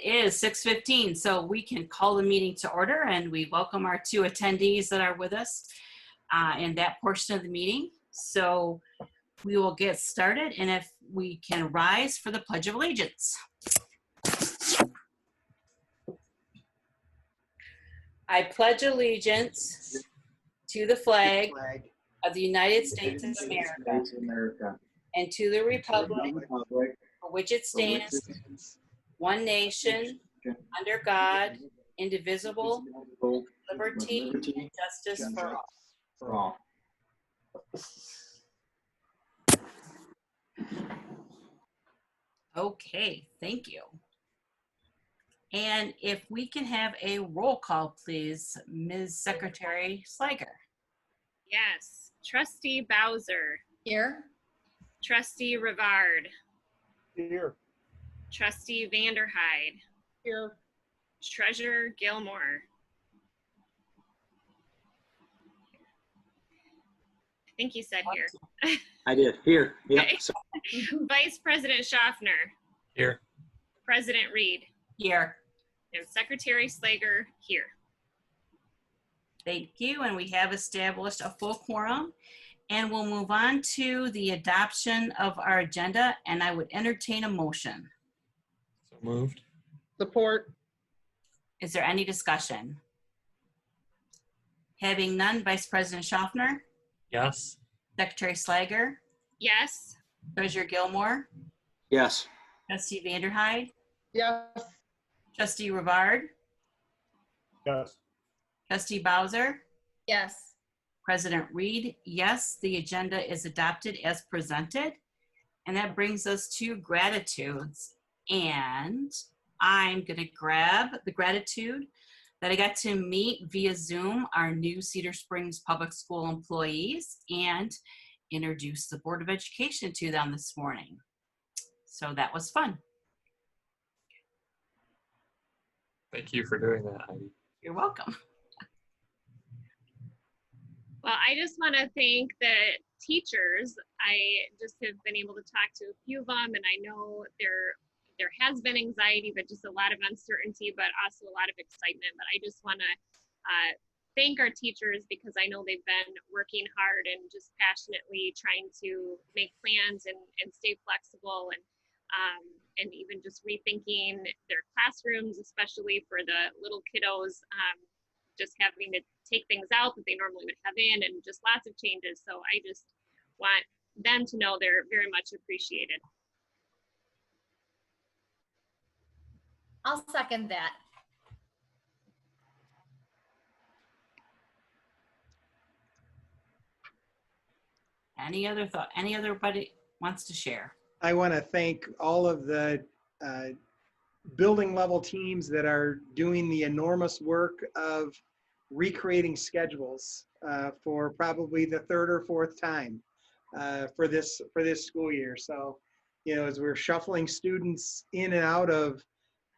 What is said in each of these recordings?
is 6:15, so we can call the meeting to order, and we welcome our two attendees that are with us in that portion of the meeting. So we will get started, and if we can rise for the Pledge of Allegiance. I pledge allegiance to the flag of the United States of America and to the republic for which it stands, one nation, under God, indivisible, liberty, and justice for all. Okay, thank you. And if we can have a roll call, please, Ms. Secretary Slager. Yes. Trustee Bowser. Here. Trustee Rivard. Here. Trustee Vanderhyde. Here. Treasurer Gilmore. I think you said here. I did. Here. Yep. Okay. Vice President Schaffner. Here. President Reed. Here. And Secretary Slager here. Thank you, and we have established a full quorum. And we'll move on to the adoption of our agenda, and I would entertain a motion. So moved. Support. Is there any discussion? Having none, Vice President Schaffner, Yes. Secretary Slager, Yes. Treasurer Gilmore, Yes. Trustee Vanderhyde, Yes. Trustee Rivard, Yes. Trustee Bowser, Yes. President Reed, yes, the agenda is adopted as presented. And that brings us to gratitudes. And I'm going to grab the gratitude that I got to meet via Zoom our new Cedar Springs Public School employees and introduce the Board of Education to them this morning. So that was fun. Thank you for doing that, Heidi. You're welcome. Well, I just want to thank the teachers. I just have been able to talk to a few of them, and I know there has been anxiety, but just a lot of uncertainty, but also a lot of excitement. But I just want to thank our teachers because I know they've been working hard and just passionately trying to make plans and stay flexible and even just rethinking their classrooms, especially for the little kiddos. Just having to take things out that they normally would have in and just lots of changes. So I just want them to know they're very much appreciated. I'll second that. Any other thought? Anybody wants to share? I want to thank all of the building level teams that are doing the enormous work of recreating schedules for probably the third or fourth time for this school year. So, you know, as we're shuffling students in and out of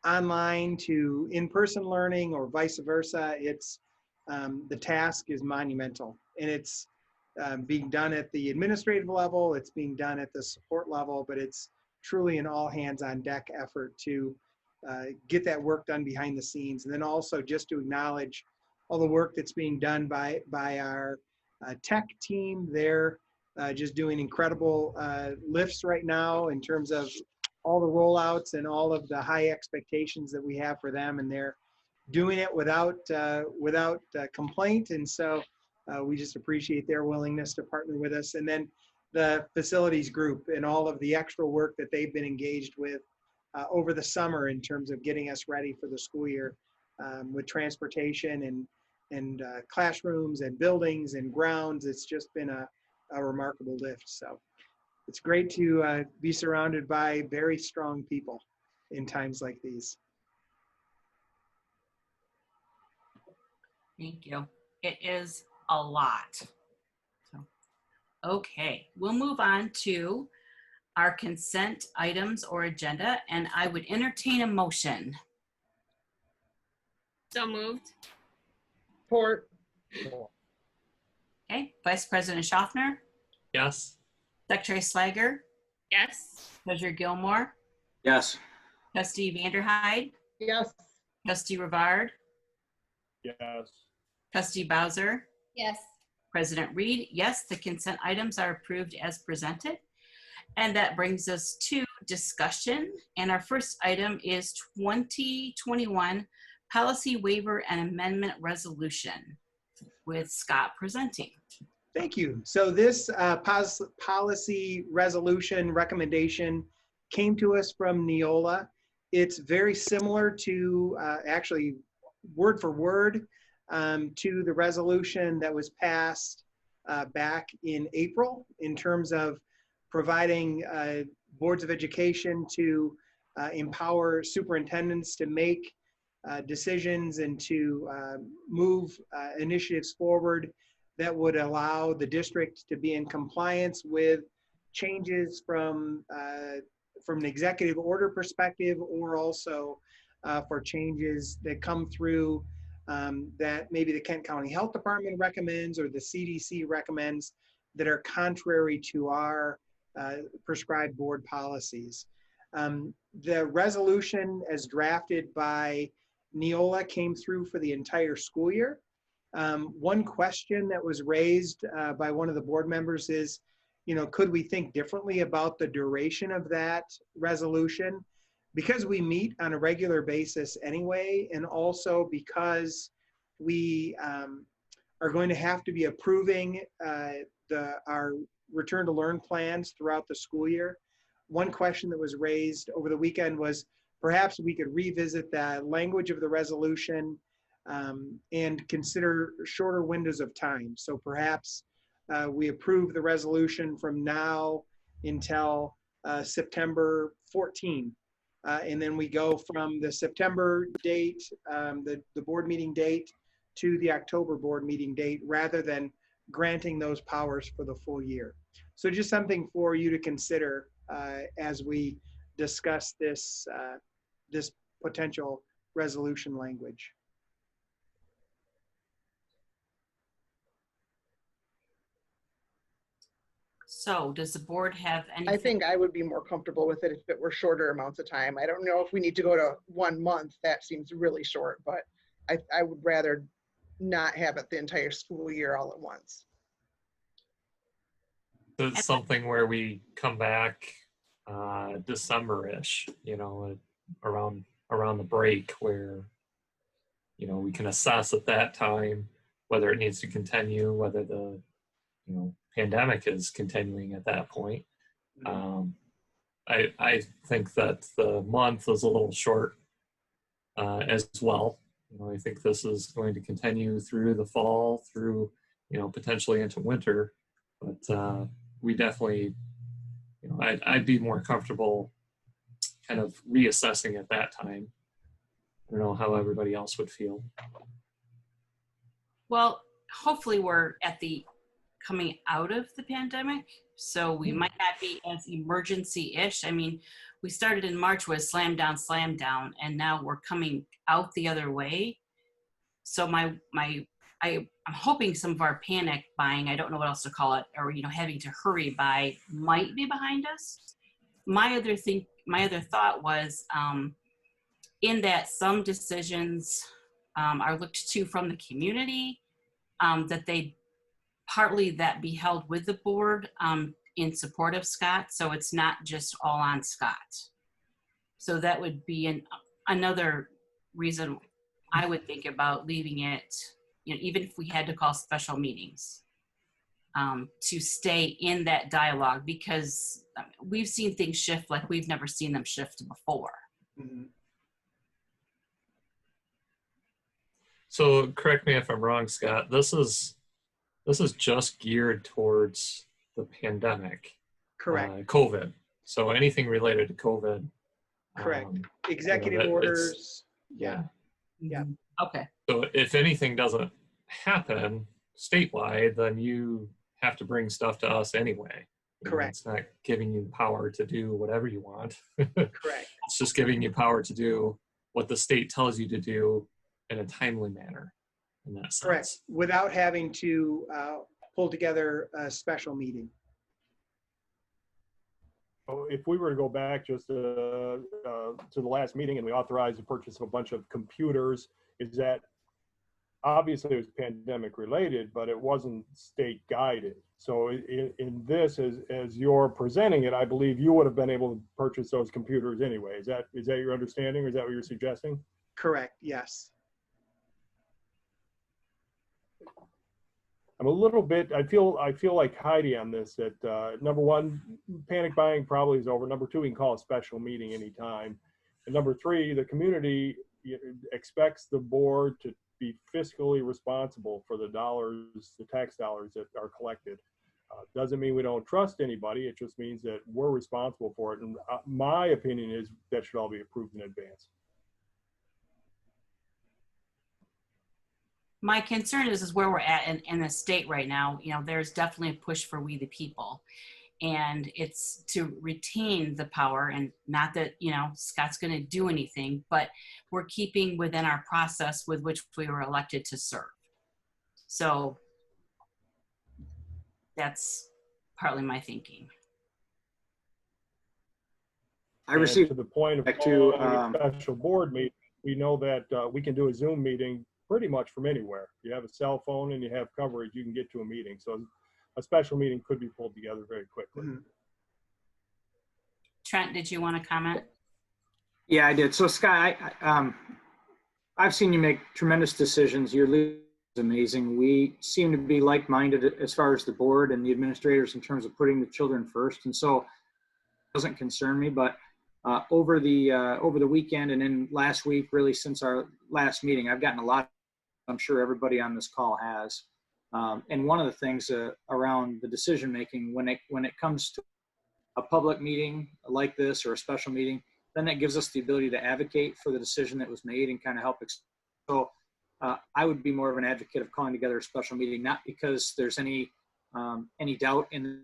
online to in-person learning or vice versa, it's the task is monumental, and it's being done at the administrative level, it's being done at the support level, but it's truly an all hands on deck effort to get that work done behind the scenes. And then also just to acknowledge all the work that's being done by our tech team. They're just doing incredible lifts right now in terms of all the rollouts and all of the high expectations that we have for them. And they're doing it without complaint. And so we just appreciate their willingness to partner with us. And then the facilities group and all of the extra work that they've been engaged with over the summer in terms of getting us ready for the school year with transportation and classrooms and buildings and grounds. It's just been a remarkable lift. So it's great to be surrounded by very strong people in times like these. Thank you. It is a lot. So, okay, we'll move on to our consent items or agenda, and I would entertain a motion. So moved. Support. Okay, Vice President Schaffner, Yes. Secretary Slager, Yes. Treasurer Gilmore, Yes. Trustee Vanderhyde, Yes. Trustee Rivard, Yes. Trustee Bowser, Yes. President Reed, yes, the consent items are approved as presented. And that brings us to discussion. And our first item is 2021 Policy Waiver and Amendment Resolution with Scott presenting. Thank you. So this policy resolution recommendation came to us from Neola. It's very similar to, actually word for word, to the resolution that was passed back in April in terms of providing boards of education to empower superintendents to make decisions and to move initiatives forward that would allow the district to be in compliance with changes from an executive order perspective, or also for changes that come through that maybe the Kent County Health Department recommends or the CDC recommends that are contrary to our prescribed board policies. The resolution as drafted by Neola came through for the entire school year. One question that was raised by one of the board members is, could we think differently about the duration of that resolution? Because we meet on a regular basis anyway, and also because we are going to have to be approving our return to learn plans throughout the school year. One question that was raised over the weekend was perhaps we could revisit the language of the resolution and consider shorter windows of time. So perhaps we approve the resolution from now until September 14. And then we go from the September date, the board meeting date, to the October board meeting date, rather than granting those powers for the full year. So just something for you to consider as we discuss this, this potential resolution language. So does the board have anything? I think I would be more comfortable with it if it were shorter amounts of time. I don't know if we need to go to 1 month. That seems really short, but I would rather not have it the entire school year all at once. It's something where we come back December-ish, around the break, where we can assess at that time whether it needs to continue, whether the pandemic is continuing at that point. I think that the month is a little short as well. I think this is going to continue through the fall, through potentially into winter, but we definitely, I'd be more comfortable kind of reassessing at that time. I don't know how everybody else would feel. Well, hopefully we're at the coming out of the pandemic, so we might not be as emergency-ish. I mean, we started in March with slam down, and now we're coming out the other way. So I'm hoping some of our panic buying, I don't know what else to call it, or having to hurry buy might be behind us. My other thought was in that some decisions are looked to from the community, that they partly that be held with the board in support of Scott, so it's not just all on Scott. So that would be another reason I would think about leaving it, even if we had to call special meetings, to stay in that dialogue, because we've seen things shift like we've never seen them shift before. Mm-hmm. So correct me if I'm wrong, Scott, this is just geared towards the pandemic. Correct. COVID. So anything related to COVID. Correct. Executive orders. Yeah. Yeah. Okay. So if anything doesn't happen statewide, then you have to bring stuff to us anyway. Correct. It's not giving you power to do whatever you want. Correct. It's just giving you power to do what the state tells you to do in a timely manner. In that sense. Correct. Without having to pull together a special meeting. if we were to go back just to the last meeting and we authorized the purchase of a bunch of computers, is that obviously it was pandemic related, but it wasn't state guided. So in this, as you're presenting it, I believe you would have been able to purchase those computers anyway. Is that your understanding, or is that what you're suggesting? Correct, yes. I'm a little bit, I feel like Heidi on this, that number one, panic buying probably is over. Number two, we can call a special meeting anytime. And number three, the community expects the board to be fiscally responsible for the tax dollars that are collected. Doesn't mean we don't trust anybody. It just means that we're responsible for it. And my opinion is that should all be approved in advance. My concern is where we're at in the state right now. You know, there's definitely a push for we the people, and it's to retain the power, and not that, you know, Scott's going to do anything, but we're keeping within our process with which we were elected to serve. So that's partly my thinking. I received to the point of back to, calling a special board meeting. We know that we can do a Zoom meeting pretty much from anywhere. You have a cell phone and you have coverage, you can get to a meeting. So a special meeting could be pulled together very quickly. Mhm. Trent, did you want to comment? Yeah, I did. So Scott, I've seen you make tremendous decisions. Your leadership is amazing. We seem to be like-minded as far as the board and the administrators in terms of putting the children first. And so it doesn't concern me, but over the weekend and then last week, really since our last meeting, I've gotten a lot, I'm sure everybody on this call has. And one of the things around the decision-making, when it comes to a public meeting like this or a special meeting, then that gives us the ability to advocate for the decision that was made and kind of help. So I would be more of an advocate of calling together a special meeting, not because there's any doubt in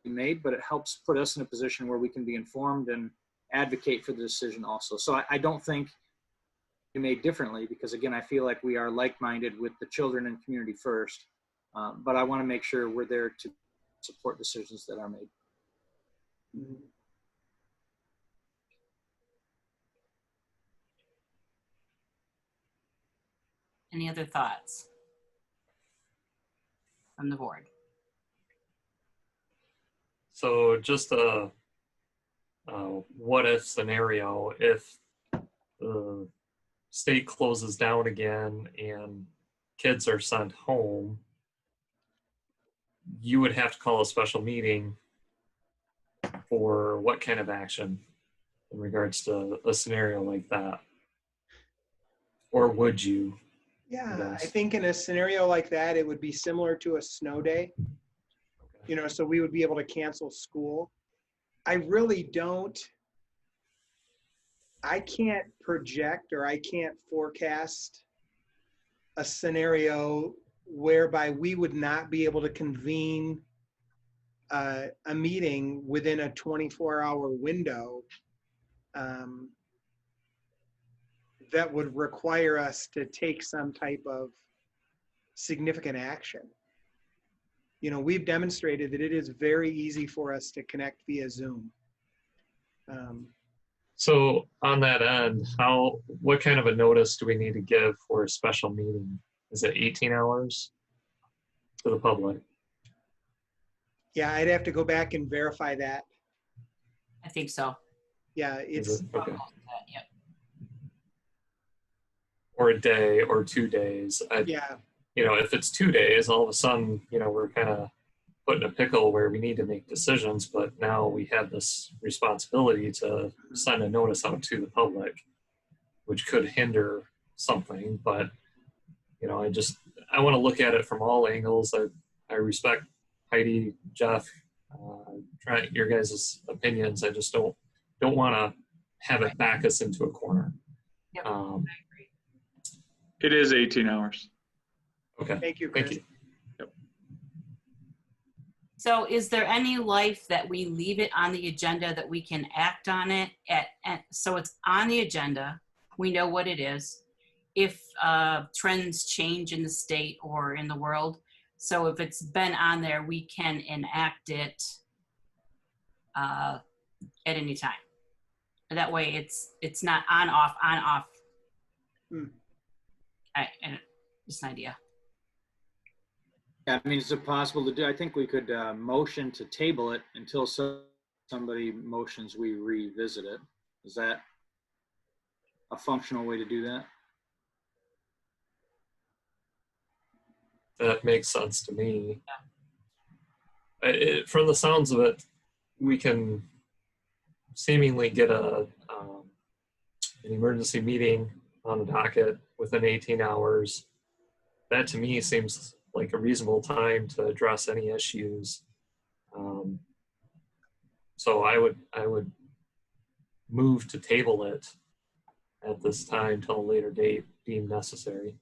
the made, but it helps put us in a position where we can be informed and advocate for the decision also. So I don't think we made differently, because again, I feel like we are like-minded with the children and community first, but I want to make sure we're there to support decisions that are made. Mhm. Any other thoughts from the board? So just a what if scenario, if the state closes down again and kids are sent home, you would have to call a special meeting for what kind of action in regards to a scenario like that? Or would you? Yeah, Yes. I think in a scenario like that, it would be similar to a snow day. You know, so we would be able to cancel school. I can't project or I can't forecast a scenario whereby we would not be able to convene a meeting within a 24-hour window that would require us to take some type of significant action. You know, we've demonstrated that it is very easy for us to connect via Zoom. So on that end, what kind of a notice do we need to give for a special meeting? Is it 18 hours to the public? Yeah, I'd have to go back and verify that. I think so. Yeah, Is it's, it? Okay. Yep. Or a day or 2 days. yeah, You know, if it's 2 days, all of a sudden, you know, we're kind of put in a pickle where we need to make decisions, but now we have this responsibility to send a notice out to the public, which could hinder something. But, you know, I want to look at it from all angles. I respect Heidi, Jeff, Trent, your guys' opinions. I just don't want to have it back us into a corner. Yep. I agree. It is 18 hours. Okay. thank you, Chris. Thank you. So is there any life that we leave it on the agenda that we can act on it so it's on the agenda, we know what it is, if trends change in the state or in the world. So if it's been on there, we can enact it at any time. That way it's not on, off, on, off. Hmm. Just an idea. Yeah, I mean, is it possible to do, I think we could motion to table it until somebody motions we revisit it. Is that a functional way to do that? That makes sense to me. From the sounds of it, we can seemingly get an emergency meeting on the docket within 18 hours. That to me seems like a reasonable time to address any issues. So I would move to table it at this time till a later date deemed necessary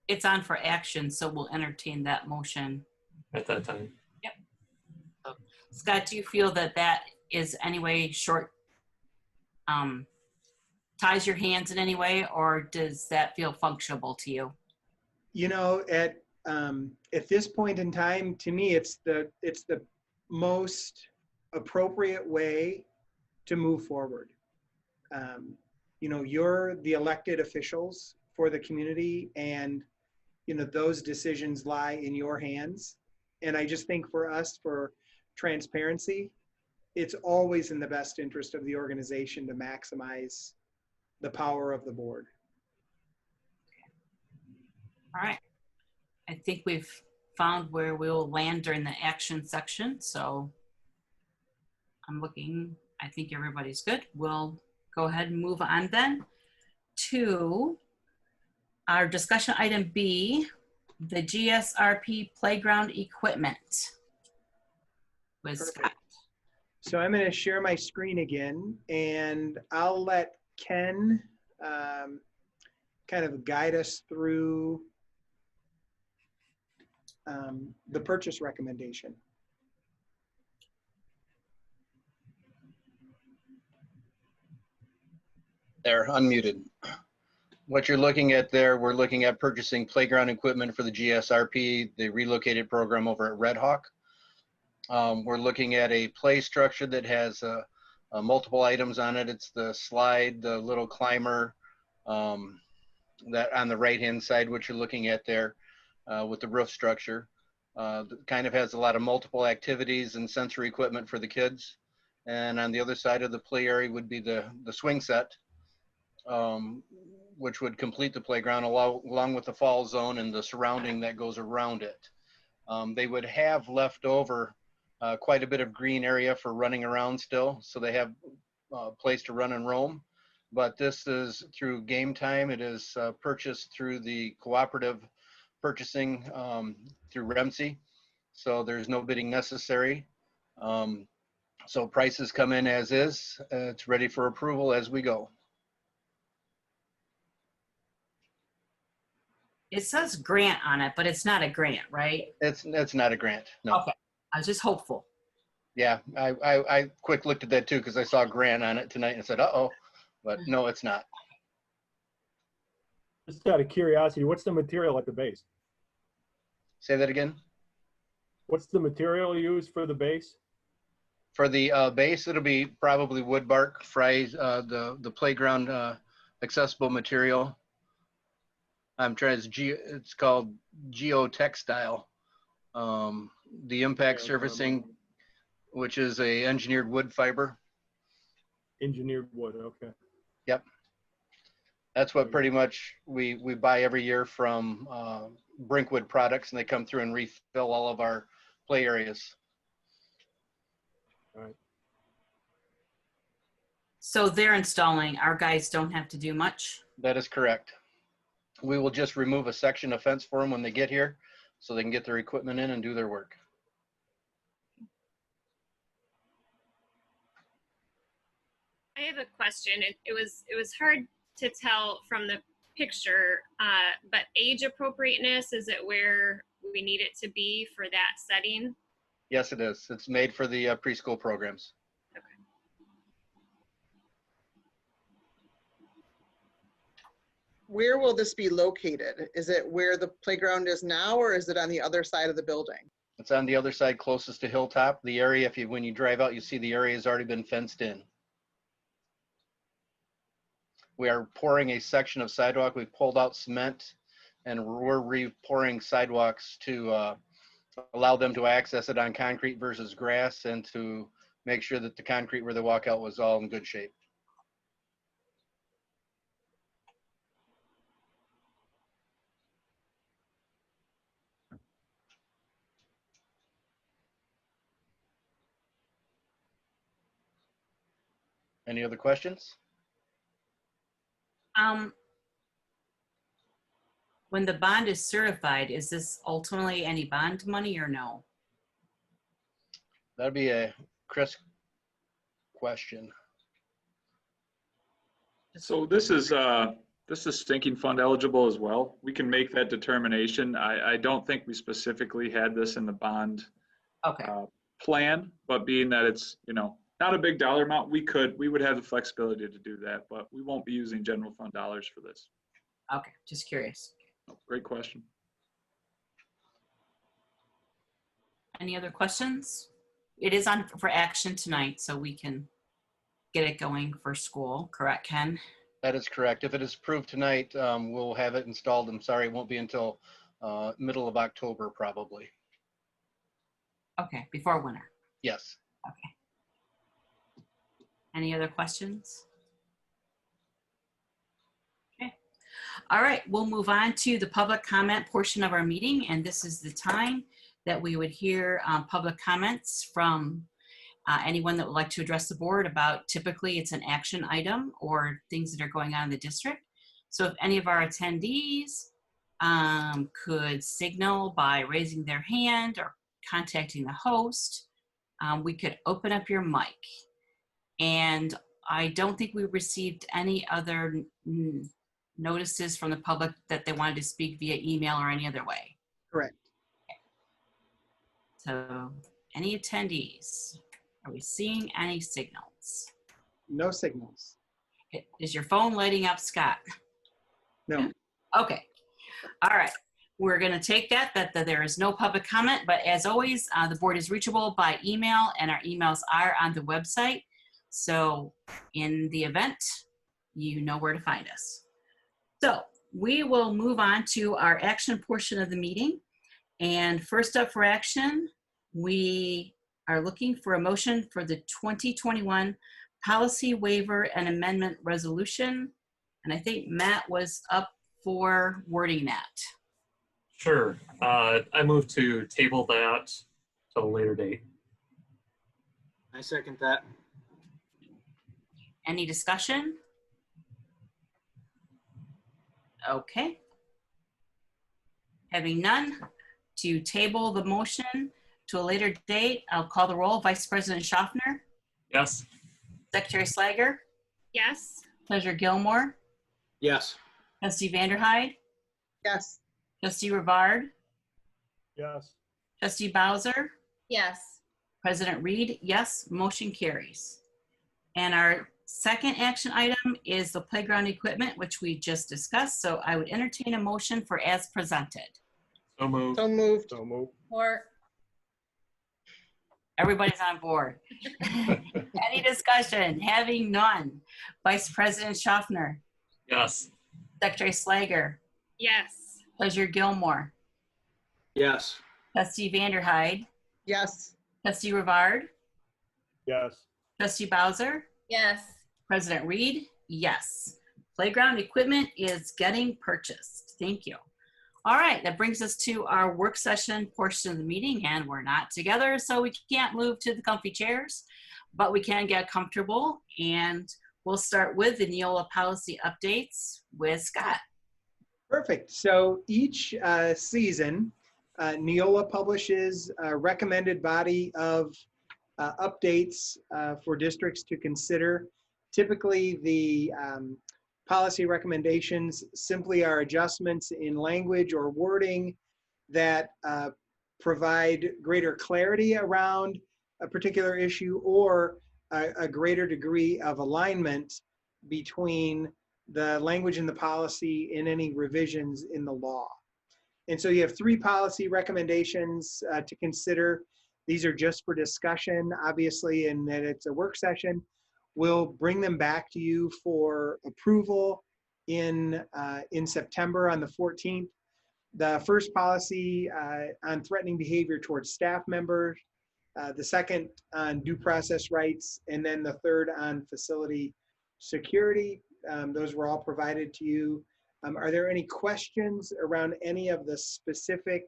It's on for action, so we'll entertain that motion. at that time. Scott, do you feel that that is anyway ties your hands in any way, or does that feel functional to you? You know, at this point in time, to me, it's the most appropriate way to move forward. You know, you're the elected officials for the community, and you know those decisions lie in your hands. And I just think for us, for transparency, it's always in the best interest of the organization to maximize the power of the board. All right. I think we've found where we'll land during the action section. So I'm looking, I think everybody's good. We'll go ahead and move on then to our discussion item B, the GSRP playground equipment with Scott. So I'm going to share my screen again, and I'll let Ken kind of guide us through the purchase recommendation. They're unmuted. What you're looking at there, we're looking at purchasing playground equipment for the GSRP, the relocated program over at Red Hawk. We're looking at a play structure that has multiple items on it. It's the slide, the little climber, that on the right-hand side, what you're looking at there with the roof structure. Kind of has a lot of multiple activities and sensory equipment for the kids. And on the other side of the play area would be the swing set, which would complete the playground along with the fall zone and the surrounding that goes around it. They would have left over quite a bit of green area for running around still, so they have a place to run and roam. But this is through game time. It is purchased through the cooperative purchasing through REMC, so there's no bidding necessary. So prices come in as is. It's ready for approval as we go. It says grant on it, but it's not a grant, right? It's not a grant, no. Okay, I was just hopeful. Yeah, I quick looked at that too because I saw grant on it tonight and said, uh-oh, but no, it's not. Just out of curiosity, what's the material at the base? Say that again. What's the material used for the base? For the base, it'll be probably wood bark, fries, the playground accessible material. I'm trying to, it's called geotextile. The impact surfacing, which is a engineered wood fiber. Engineered wood, okay. Yep. That's what pretty much we buy every year from Brinkwood Products, and they come through and refill all of our play areas. All right. So they're installing, our guys don't have to do much? That is correct. We will just remove a section of fence for them when they get here so they can get their equipment in and do their work. I have a question. It was hard to tell from the picture, but age appropriateness, is it where we need it to be for that setting? Yes, it is. It's made for the preschool programs. Okay. Where will this be located? Is it where the playground is now, or is it on the other side of the building? It's on the other side closest to Hilltop. The area, when you drive out, you see the area has already been fenced in. We are pouring a section of sidewalk. We've pulled out cement and we're re-pouring sidewalks to allow them to access it on concrete versus grass, and to make sure that the concrete where they walk out was all in good shape. Any other questions? When the bond is certified, is this ultimately any bond money or no? That'd be a Chris question. So this is sinking fund eligible as well. We can make that determination. I don't think we specifically had this in the bond Okay. plan, but being that it's, not a big dollar amount, we would have the flexibility to do that, but we won't be using general fund dollars for this. Okay, just curious. Great question. Any other questions? It is on for action tonight, so we can get it going for school. Correct, Ken? That is correct. If it is approved tonight, we'll have it installed. I'm sorry, it won't be until middle of October, probably. Okay, before winter. Yes. Okay. Any other questions? Okay. All right, we'll move on to the public comment portion of our meeting, and this is the time that we would hear public comments from anyone that would like to address the board about, typically it's an action item or things that are going on in the district. So if any of our attendees could signal by raising their hand or contacting the host, we could open up your mic. And I don't think we received any other notices from the public that they wanted to speak via email or any other way. Correct. So any attendees? Are we seeing any signals? No signals. Is your phone lighting up, Scott? No. Okay. All right. We're going to take that there is no public comment, but as always, the board is reachable by email, and our emails are on the website. So in the event, you know where to find us. So we will move on to our action portion of the meeting. And first up for action, we are looking for a motion for the 2021 policy waiver and amendment resolution. And I think Matt was up for wording that. Sure. I move to table that till a later date. I second that. Any discussion? Okay. Having none, to table the motion to a later date, I'll call the roll. Vice President Schaffner, Yes. Secretary Slager, Yes. Treasurer Gilmore, Yes. Trustee Vanderhyde, Yes. Trustee Rivard, Yes. Trustee Bowser, Yes. President Reed, yes, motion carries. And our second action item is the playground equipment, which we just discussed. So I would entertain a motion for as presented. So moved. So moved. So move. Or Everybody's on board. Any discussion? Having none. Vice President Schaffner, Yes. Secretary Slager, yes. Treasurer Gilmore, Yes. Trustee Vanderhyde, Yes. Trustee Rivard, Yes. Trustee Bowser, Yes. President Reed, yes. Playground equipment is getting purchased. Thank you. All right, that brings us to our work session portion of the meeting, and we're not together, so we can't move to the comfy chairs, but we can get comfortable, and we'll start with the Neola policy updates with Scott. Perfect. So each season, Neola publishes a recommended body of updates for districts to consider. Typically, the policy recommendations simply are adjustments in language or wording that provide greater clarity around a particular issue, or a greater degree of alignment between the language in the policy and any revisions in the law. And so you have 3 policy recommendations to consider. These are just for discussion, obviously, and that it's a work session. We'll bring them back to you for approval in September on the 14th. The first policy on threatening behavior towards staff members, the second on due process rights, and then the third on facility security. Those were all provided to you. Are there any questions around any of the specific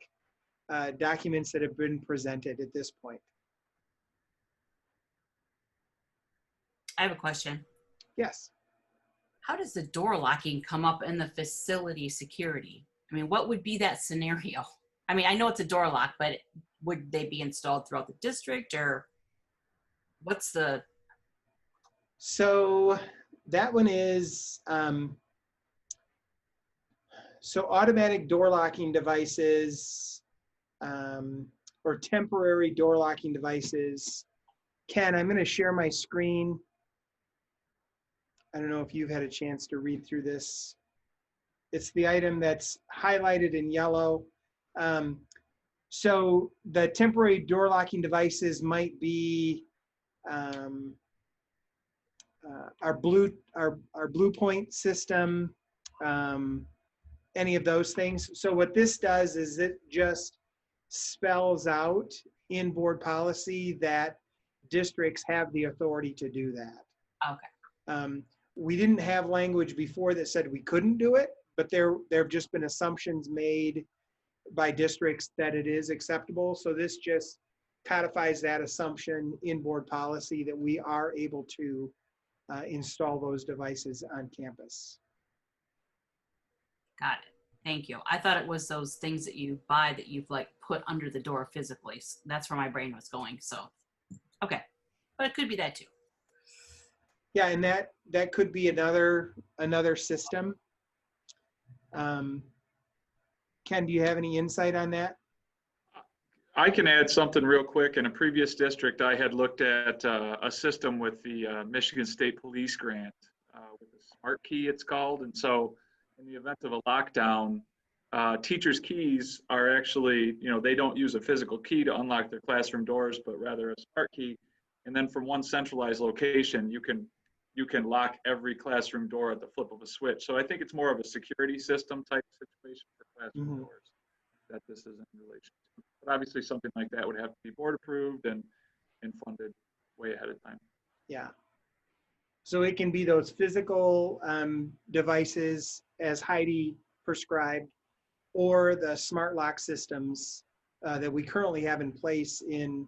documents that have been presented at this point? I have a question. Yes. How does the door locking come up in the facility security? I mean, what would be that scenario? I mean, I know it's a door lock, but would they be installed throughout the district, or what's the? So that one is, so automatic door locking devices or temporary door locking devices. Ken, I'm going to share my screen. I don't know if you've had a chance to read through this. It's the item that's highlighted in yellow. So the temporary door locking devices might be our Blue Point system, any of those things. So what this does is it just spells out in board policy that districts have the authority to do that. Okay. We didn't have language before that said we couldn't do it, but there have just been assumptions made by districts that it is acceptable. So this just codifies that assumption in board policy that we are able to install those devices on campus. Got it. Thank you. I thought it was those things that you buy that you've like put under the door physically. So that's where my brain was going. So, okay, but it could be that too. Yeah, and that could be another system. Ken, do you have any insight on that? I can add something real quick. In a previous district, I had looked at a system with the Michigan State Police grant, with a smart key it's called. And so in the event of a lockdown, teachers' keys are actually, they don't use a physical key to unlock their classroom doors, but rather a smart key. And then from one centralized location, you can lock every classroom door at the flip of a switch. So I think it's more of a security system type situation for classroom doors that this is in relation to. But obviously something like that would have to be board approved and funded way ahead of time. Yeah. So it can be those physical devices as Heidi prescribed, or the smart lock systems that we currently have in place in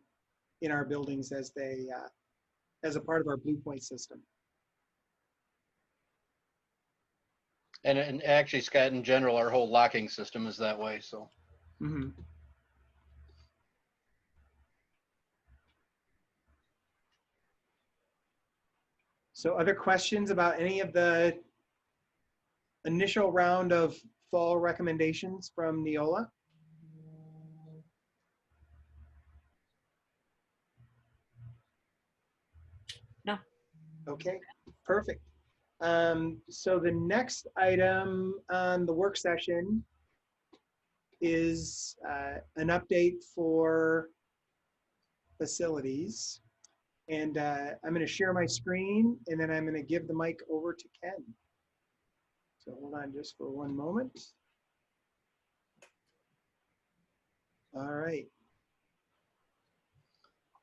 our buildings as a part of our Blue Point system. And actually, Scott, in general, our whole locking system is that way, so. Mm-hmm. So other questions about any of the initial round of fall recommendations from Neola? No. Okay, perfect. So the next item on the work session is an update for facilities. And I'm going to share my screen, and then I'm going to give the mic over to Ken. So hold on just for one moment. All right.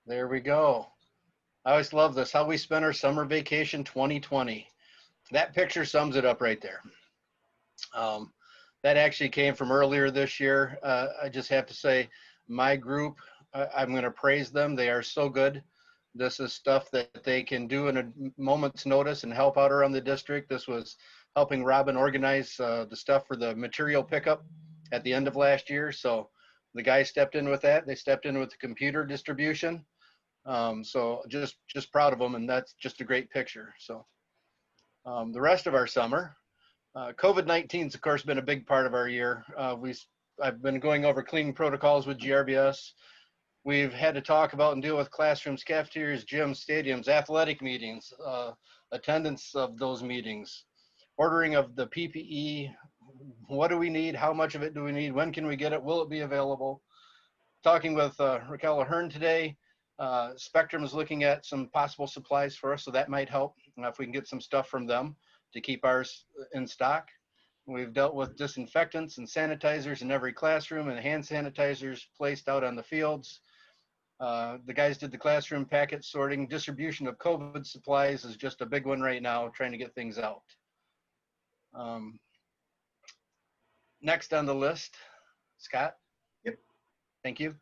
There we go. I always love this, how we spent our summer vacation 2020. That picture sums it up right there. That actually came from earlier this year. I just have to say, my group, I'm going to praise them. They are so good. This is stuff that they can do in a moment's notice and help out around the district. This was helping Robin organize the stuff for the material pickup at the end of last year. So the guys stepped in with that. They stepped in with the computer distribution. So just proud of them, and that's just a great picture. So the rest of our summer, COVID-19's of course been a big part of our year. I've been going over cleaning protocols with GRBS. We've had to talk about and deal with classrooms, cafeterias, gyms, stadiums, athletic meetings, attendance of those meetings, ordering of the PPE, what do we need? How much of it do we need? When can we get it? Will it be available? Talking with Raquel Ahern today, Spectrum is looking at some possible supplies for us, so that might help if we can get some stuff from them to keep ours in stock. We've dealt with disinfectants and sanitizers in every classroom and hand sanitizers placed out on the fields. The guys did the classroom packet sorting. Distribution of COVID supplies is just a big one right now, trying to get things out. Next on the list, Scott. Yep. Thank you.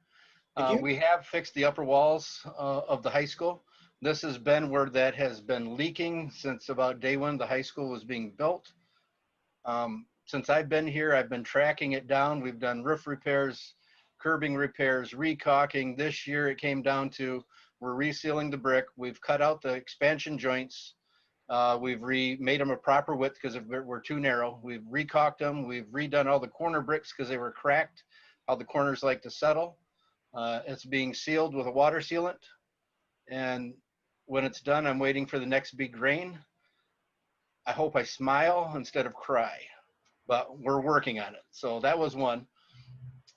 Thank you. We have fixed the upper walls of the high school. This has been where that has been leaking since about day one the high school was being built. Since I've been here, I've been tracking it down. We've done roof repairs, curbing repairs, recaulking. This year it came down to we're resealing the brick. We've cut out the expansion joints. We've made them a proper width because we're too narrow. We've recaulked them. We've redone all the corner bricks because they were cracked, how the corners like to settle. It's being sealed with a water sealant. And when it's done, I'm waiting for the next big rain. I hope I smile instead of cry, but we're working on it. So that was one.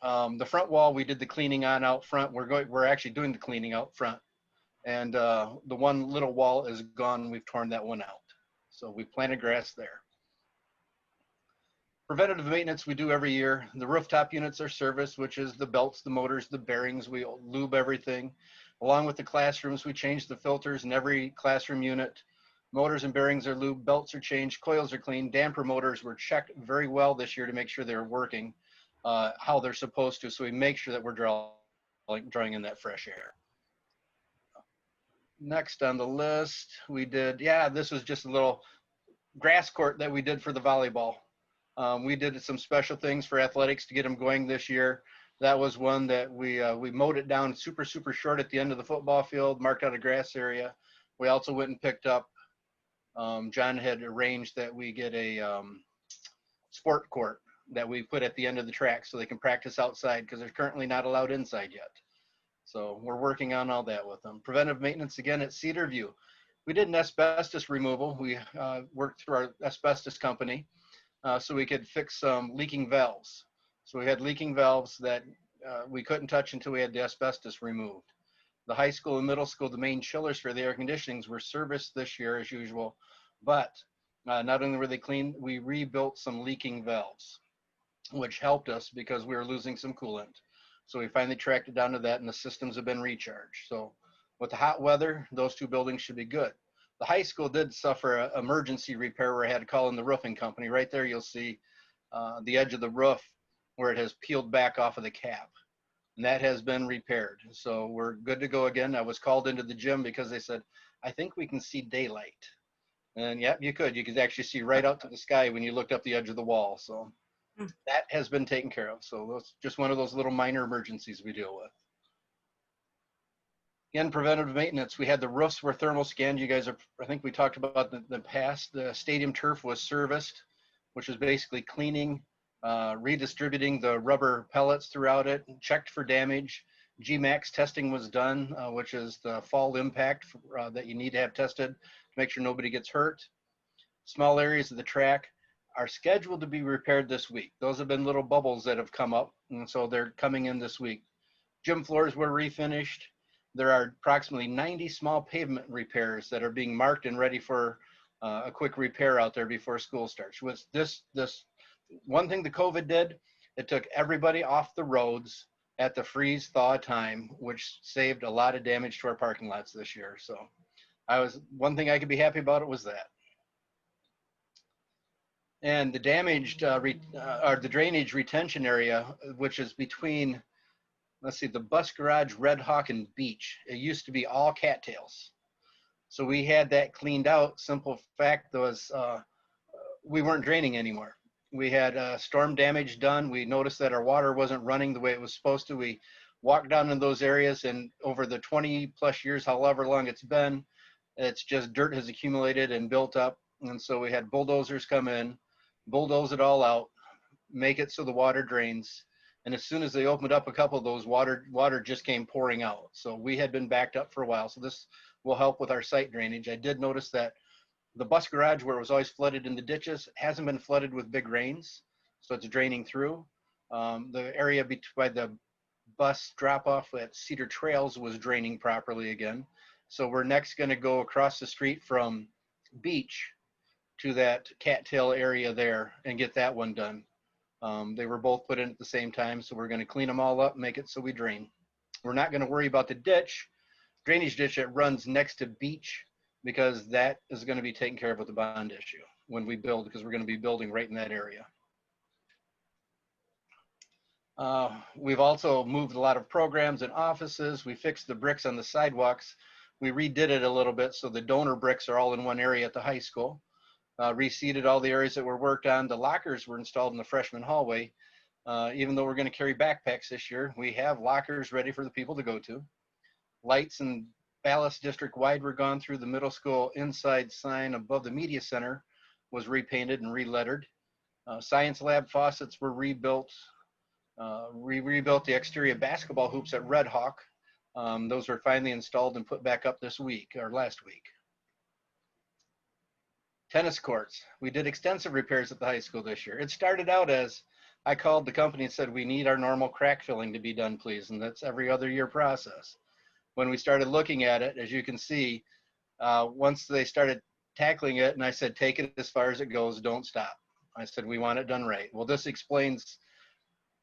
The front wall, we did the cleaning on out front. We're actually doing the cleaning out front. And the one little wall is gone. We've torn that one out. So we planted grass there. Preventative maintenance we do every year. The rooftop units are serviced, which is the belts, the motors, the bearings. We lube everything. Along with the classrooms, we change the filters in every classroom unit. Motors and bearings are lubed, belts are changed, coils are cleaned. Damper motors were checked very well this year to make sure they're working how they're supposed to. So we make sure that we're drawing in that fresh air. Next on the list, we did, this was just a little grass court that we did for the volleyball. We did some special things for athletics to get them going this year. That was one that we mowed it down super short at the end of the football field, marked out a grass area. We also went and picked up, John had arranged that we get a sport court that we put at the end of the track so they can practice outside because they're currently not allowed inside yet. So we're working on all that with them. Preventive maintenance again at Cedar View. We did an asbestos removal. We worked through our asbestos company so we could fix some leaking valves. So we had leaking valves that we couldn't touch until we had the asbestos removed. The high school and middle school, the main chillers for the air conditionings were serviced this year as usual, but not only were they cleaned, we rebuilt some leaking valves, which helped us because we were losing some coolant. So we finally tracked it down to that and the systems have been recharged. So with the hot weather, those two buildings should be good. The high school did suffer an emergency repair where I had to call in the roofing company. Right there, you'll see the edge of the roof where it has peeled back off of the cap. And that has been repaired. So we're good to go again. I was called into the gym because they said, I think we can see daylight. And yeah, you could actually see right out to the sky when you looked up the edge of the wall. So that has been taken care of. So that's just one of those little minor emergencies we deal with. Again, preventative maintenance. We had the roofs were thermal scanned. You guys are, I think we talked about the past. The stadium turf was serviced, which is basically cleaning, redistributing the rubber pellets throughout it, checked for damage. GMAX testing was done, which is the fall impact that you need to have tested to make sure nobody gets hurt. Small areas of the track are scheduled to be repaired this week. Those have been little bubbles that have come up, and so they're coming in this week. Gym floors were refinished. There are approximately 90 small pavement repairs that are being marked and ready for a quick repair out there before school starts. With this one thing the COVID did, it took everybody off the roads at the freeze thaw time, which saved a lot of damage to our parking lots this year. So one thing I could be happy about it was that. And the damaged, or the drainage retention area, which is between, let's see, the bus garage, Red Hawk, and Beach. It used to be all cattails. So we had that cleaned out. Simple fact was we weren't draining anymore. We had storm damage done. We noticed that our water wasn't running the way it was supposed to. We walked down in those areas, and over the 20 plus years, however long it's been, it's just dirt has accumulated and built up. And so we had bulldozers come in, bulldoze it all out, make it so the water drains. And as soon as they opened up a couple of those, water just came pouring out. So we had been backed up for a while. So this will help with our site drainage. I did notice that the bus garage, where it was always flooded in the ditches, hasn't been flooded with big rains. so it's draining through. The area by the bus drop off at Cedar Trails was draining properly again. So we're next going to go across the street from Beach to that cattail area there and get that one done. They were both put in at the same time, so we're going to clean them all up, make it so we drain. We're not going to worry about the drainage ditch that runs next to Beach, because that is going to be taken care of with the bond issue when we build, because we're going to be building right in that area. We've also moved a lot of programs and offices. We fixed the bricks on the sidewalks. We redid it a little bit so the donor bricks are all in one area at the high school. Reseeded all the areas that were worked on. The lockers were installed in the freshman hallway. Even though we're going to carry backpacks this year, we have lockers ready for the people to go to. Lights and ballast district wide were gone through. The middle school inside sign above the media center was repainted and re-lettered. Science lab faucets were rebuilt. We rebuilt the exterior basketball hoops at Red Hawk. Those were finally installed and put back up this week, or last week. Tennis courts. We did extensive repairs at the high school this year. It started out as, I called the company and said, we need our normal crack filling to be done, please. And that's every other year process. When we started looking at it, as you can see, once they started tackling it, and I said, take it as far as it goes, don't stop. I said, we want it done right. Well, this explains,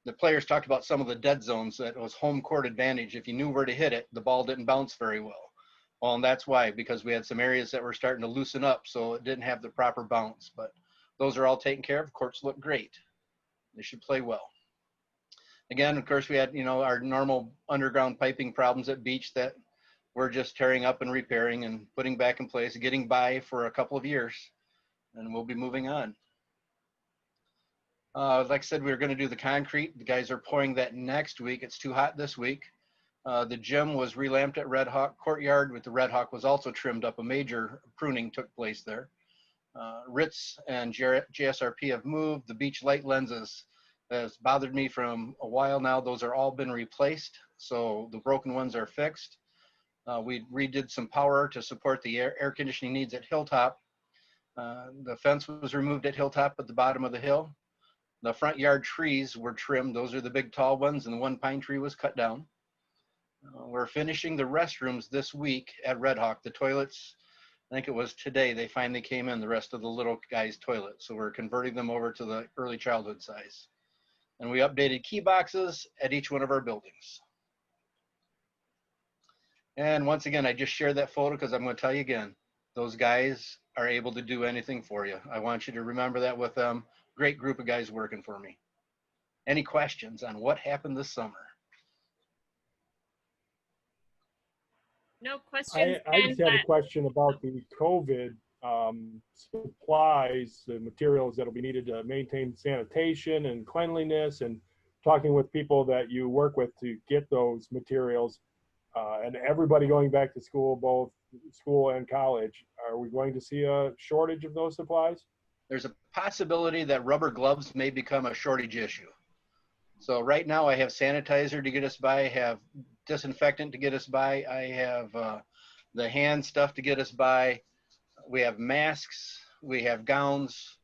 the players talked about some of the dead zones that was home court advantage. If you knew where to hit it, the ball didn't bounce very well. Well, and that's why, because we had some areas that were starting to loosen up, so it didn't have the proper bounce. But those are all taken care of. Courts look great. They should play well. Again, of course, we had, our normal underground piping problems at Beach that we're just tearing up and repairing and putting back in place, getting by for a couple of years, and we'll be moving on. Like I said, we were going to do the concrete. The guys are pouring that next week. It's too hot this week. The gym was relamped at Red Hawk. Courtyard with the Red Hawk was also trimmed up. A major pruning took place there. Ritz and JSRP have moved. The beach light lenses has bothered me from a while now. Those are all been replaced, so the broken ones are fixed. We redid some power to support the air conditioning needs at Hilltop. The fence was removed at Hilltop at the bottom of the hill. The front yard trees were trimmed. Those are the big tall ones, and the one pine tree was cut down. We're finishing the restrooms this week at Red Hawk. The toilets, I think it was today, they finally came in, the rest of the little guys' toilets. So we're converting them over to the early childhood size. And we updated key boxes at each one of our buildings. And once again, I just shared that photo because I'm going to tell you again, those guys are able to do anything for you. I want you to remember that with them. Great group of guys working for me. Any questions on what happened this summer? No questions. I just had a question about the COVID supplies, the materials that will be needed to maintain sanitation and cleanliness, and talking with people that you work with to get those materials, and everybody going back to school, both school and college. Are we going to see a shortage of those supplies? There's a possibility that rubber gloves may become a shortage issue. So right now I have sanitizer to get us by, I have disinfectant to get us by, I have the hand stuff to get us by, we have masks, we have gowns,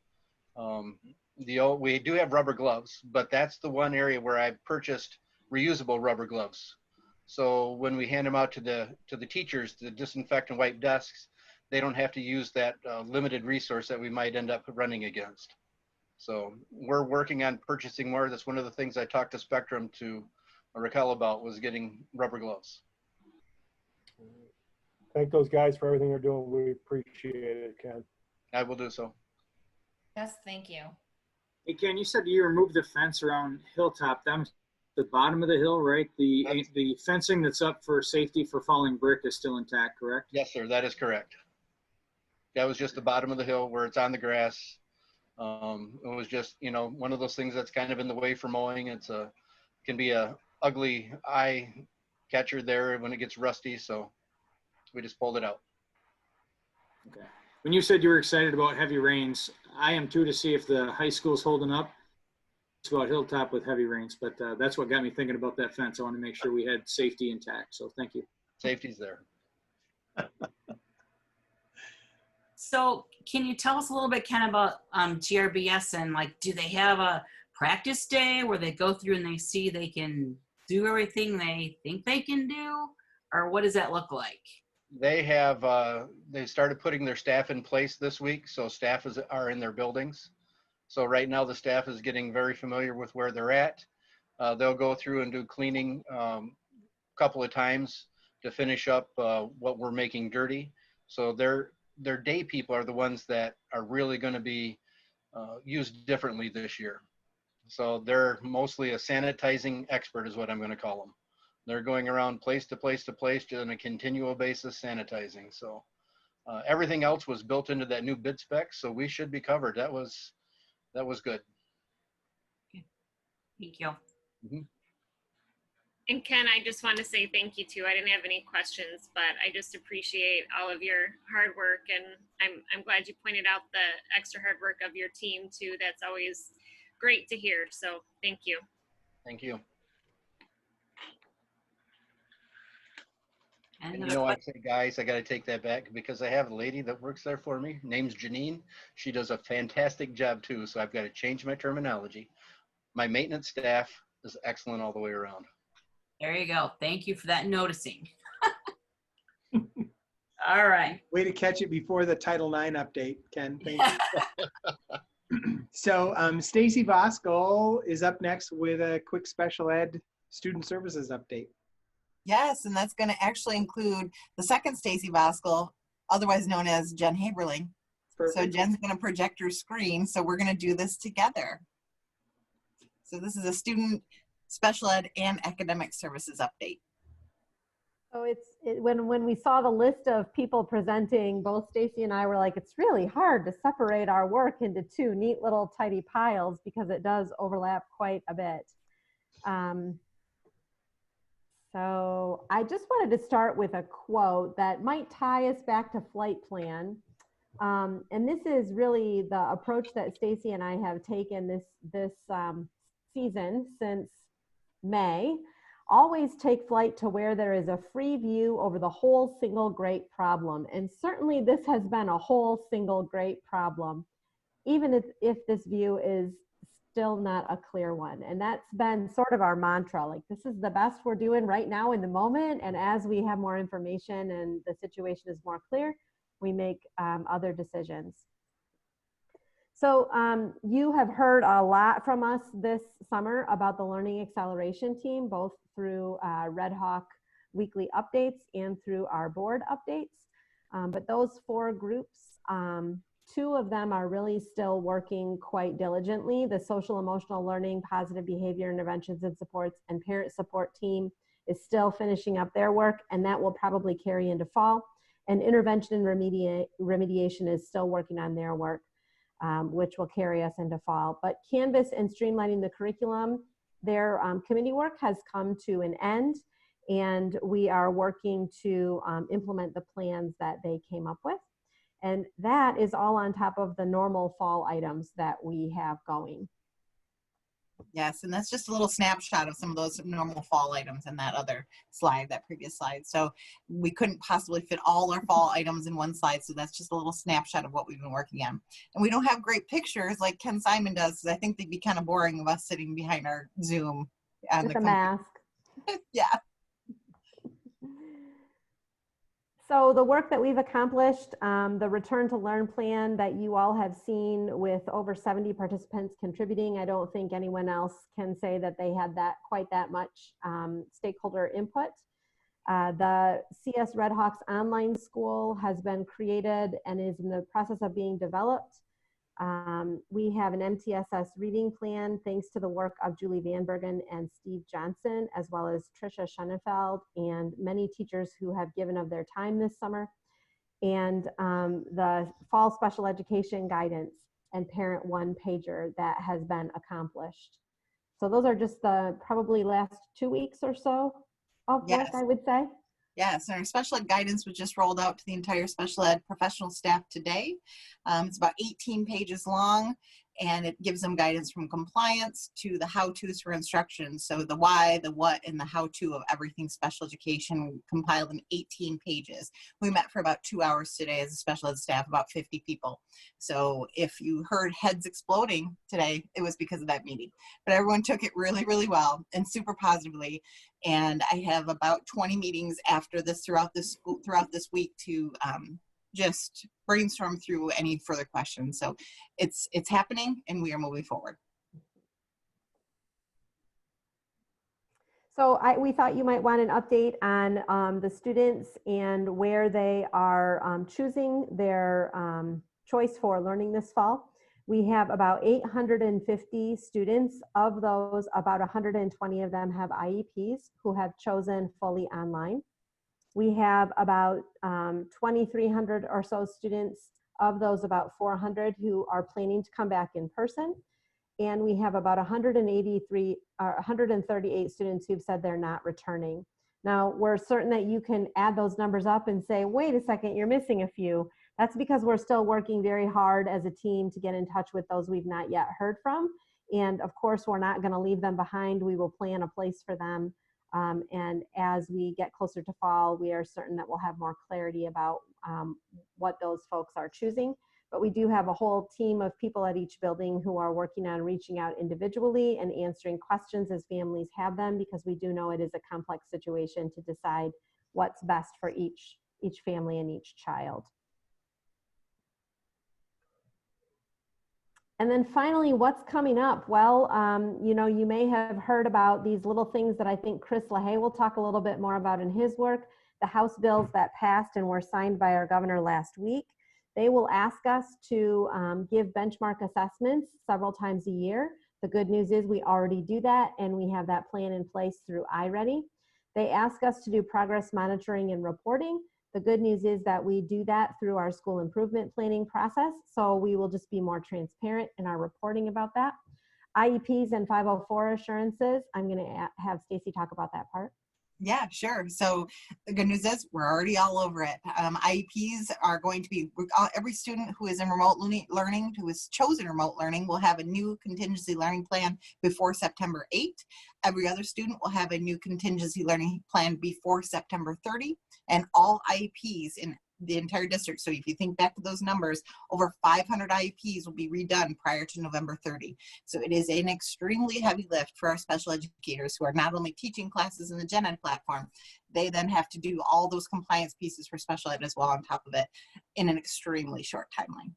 we do have rubber gloves, but that's the one area where I purchased reusable rubber gloves. So when we hand them out to the teachers to disinfect and wipe desks, they don't have to use that limited resource that we might end up running against. So we're working on purchasing more. That's one of the things I talked to Spectrum to Raquel about, was getting rubber gloves. Thank those guys for everything they're doing. We appreciate it, Ken. I will do so. Yes, thank you. Hey, Ken, you said you removed the fence around Hilltop. That's the bottom of the hill, right? The fencing that's up for safety for falling brick is still intact, correct? Yes, sir. That is correct. That was just the bottom of the hill where it's on the grass. It was just, one of those things that's kind of in the way for mowing. Can be a ugly eye catcher there when it gets rusty. So we just pulled it out. Okay. When you said you were excited about heavy rains, I am too, to see if the high school's holding up. It's about Hilltop with heavy rains, but that's what got me thinking about that fence. I want to make sure we had safety intact. So thank you. Safety's there. So can you tell us a little bit, Ken, about GRBS, and do they have a practice day where they go through and they see they can do everything they think they can do? Or what does that look like? They have, they started putting their staff in place this week. So staff are in their buildings. So right now the staff is getting very familiar with where they're at. They'll go through and do cleaning a couple of times to finish up what we're making dirty. So their day people are the ones that are really going to be used differently this year. So they're mostly a sanitizing expert is what I'm going to call them. They're going around place to place to place on a continual basis sanitizing. So everything else was built into that new bid spec. So we should be covered. That was good. Thank you. Mm-hmm. And Ken, I just want to say thank you too. I didn't have any questions, but I just appreciate all of your hard work, and I'm glad you pointed out the extra hard work of your team too. That's always great to hear. So thank you. Thank you. And And I say, guys, I got to take that back because I have a lady that works there for me. Name's Janine. She does a fantastic job too. So I've got to change my terminology. My maintenance staff is excellent all the way around. there you go. Thank you for that noticing. All right. Way to catch it before the Title IX update, Ken. Thank you. So Stacy Voskuhl is up next with a quick special ed student services update. Yes, and that's going to actually include the second Stacy Voskuhl, otherwise known as Jen Haberling. Perfect. So Jen's going to project her screen, so we're going to do this together. So this is a student special ed and academic services update. So when we saw the list of people presenting, both Stacy and I were like, it's really hard to separate our work into two neat little tidy piles because it does overlap quite a bit. So I just wanted to start with a quote that might tie us back to flight plan. And this is really the approach that Stacy and I have taken this season since May. Always take flight to where there is a free view over the whole single great problem. And certainly this has been a whole single great problem, even if this view is still not a clear one. And that's been sort of our mantra, like this is the best we're doing right now in the moment. And as we have more information and the situation is more clear, we make other decisions. So you have heard a lot from us this summer about the Learning Acceleration Team, both through Red Hawk weekly updates and through our board updates. But those 4 groups, 2 of them are really still working quite diligently. The social emotional learning, positive behavior interventions and supports, and parent support team is still finishing up their work, and that will probably carry into fall. And intervention and remediation is still working on their work, which will carry us into fall. But Canvas and streamlining the curriculum, their committee work has come to an end, and we are working to implement the plans that they came up with. And that is all on top of the normal fall items that we have going. Yes, and that's just a little snapshot of some of those normal fall items in that other slide, that previous slide. So we couldn't possibly fit all our fall items in one slide, so that's just a little snapshot of what we've been working on. And we don't have great pictures like Ken Simon does, because I think they'd be kind of boring of us sitting behind our Zoom on With the a mask. Yeah. So the work that we've accomplished, the Return to Learn plan that you all have seen with over 70 participants contributing, I don't think anyone else can say that they had quite that much stakeholder input. The CS Red Hawks online school has been created and is in the process of being developed. We have an MTSS reading plan thanks to the work of Julie Van Bergen and Steve Johnson, as well as Tricia Schoenefeld and many teachers who have given of their time this summer. And the fall special education guidance and parent one pager that has been accomplished. So those are just the probably last 2 weeks or so of work, I would say. Yes, and our special ed guidance was just rolled out to the entire special ed professional staff today. It's about 18 pages long, and it gives them guidance from compliance to the how-tos for instruction. So the why, the what, and the how-to of everything special education compiled in 18 pages. We met for about 2 hours today as a special ed staff, about 50 people. So if you heard heads exploding today, it was because of that meeting. But everyone took it really, really well and super positively. And I have about 20 meetings after this throughout this week to just brainstorm through any further questions. So it's happening and we are moving forward. So we thought you might want an update on the students and where they are choosing their choice for learning this fall. We have about 850 students. Of those, about 120 of them have IEPs who have chosen fully online. We have about 2,300 or so students. Of those, about 400 who are planning to come back in person. And we have about 138 students who've said they're not returning. Now, we're certain that you can add those numbers up and say, wait a second, you're missing a few. That's because we're still working very hard as a team to get in touch with those we've not yet heard from. And of course, we're not going to leave them behind. We will plan a place for them. And as we get closer to fall, we are certain that we'll have more clarity about what those folks are choosing. But we do have a whole team of people at each building who are working on reaching out individually and answering questions as families have them, because we do know it is a complex situation to decide what's best for each family and each child. And then finally, what's coming up? Well, you know, you may have heard about these little things that I think Chris LaHaye will talk a little bit more about in his work, the House bills that passed and were signed by our governor last week. They will ask us to give benchmark assessments several times a year. The good news is we already do that, and we have that plan in place through iReady. They ask us to do progress monitoring and reporting. The good news is that we do that through our school improvement planning process, so we will just be more transparent in our reporting about that. IEPs and 504 assurances, I'm going to have Stacy talk about that part. Yeah, sure. So the good news is we're already all over it. IEPs are going to be, every student who is in remote learning, who has chosen remote learning, will have a new contingency learning plan before September 8th. Every other student will have a new contingency learning plan before September 30, and all IEPs in the entire district. So if you think back to those numbers, over 500 IEPs will be redone prior to November 30. So it is an extremely heavy lift for our special educators who are not only teaching classes in the Gen Ed platform, they then have to do all those compliance pieces for special ed as well on top of it in an extremely short timeline.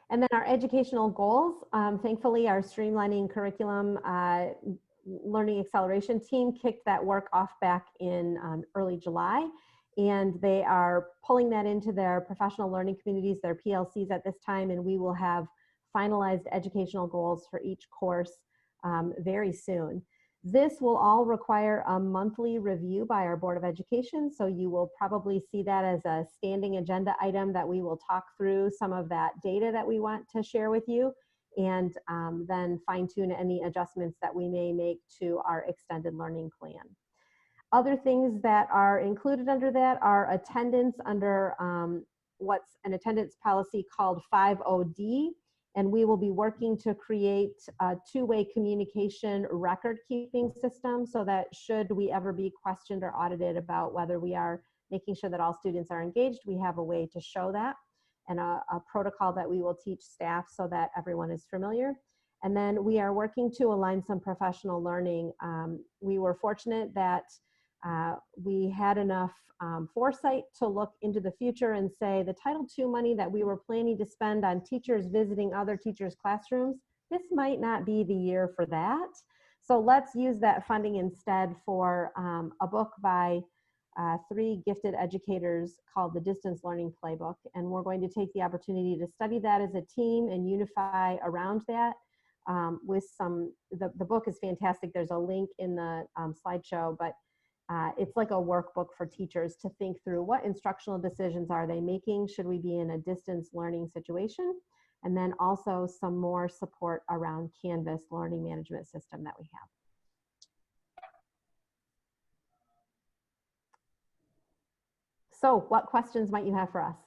And then our educational goals, thankfully our streamlining curriculum learning acceleration team kicked that work off back in early July. And they are pulling that into their professional learning communities, their PLCs at this time, and we will have finalized educational goals for each course very soon. This will all require a monthly review by our Board of Education, so you will probably see that as a standing agenda item that we will talk through some of that data that we want to share with you, and then fine-tune any adjustments that we may make to our extended learning plan. Other things that are included under that are attendance under what's an attendance policy called 50D, and we will be working to create a two-way communication record keeping system so that should we ever be questioned or audited about whether we are making sure that all students are engaged, we have a way to show that, and a protocol that we will teach staff so that everyone is familiar. And then we are working to align some professional learning. We were fortunate that we had enough foresight to look into the future and say the Title II money that we were planning to spend on teachers visiting other teachers' classrooms, this might not be the year for that. So let's use that funding instead for a book by 3 gifted educators called the Distance Learning Playbook. And we're going to take the opportunity to study that as a team and unify around that with some, the book is fantastic. There's a link in the slideshow, but it's like a workbook for teachers to think through what instructional decisions are they making, should we be in a distance learning situation, and then also some more support around Canvas learning management system that we have. So what questions might you have for us?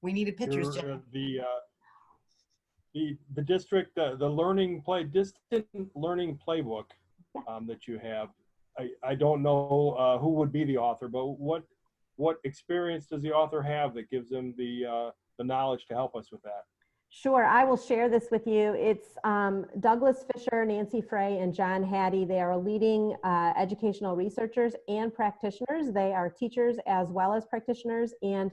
We needed pictures, Your, Jen. the district, the distant learning playbook that you have. I don't know who would be the author, but what experience does the author have that gives them the knowledge to help us with that? Sure, I will share this with you. It's Douglas Fisher, Nancy Frey, and John Hattie. They are leading educational researchers and practitioners. They are teachers as well as practitioners. And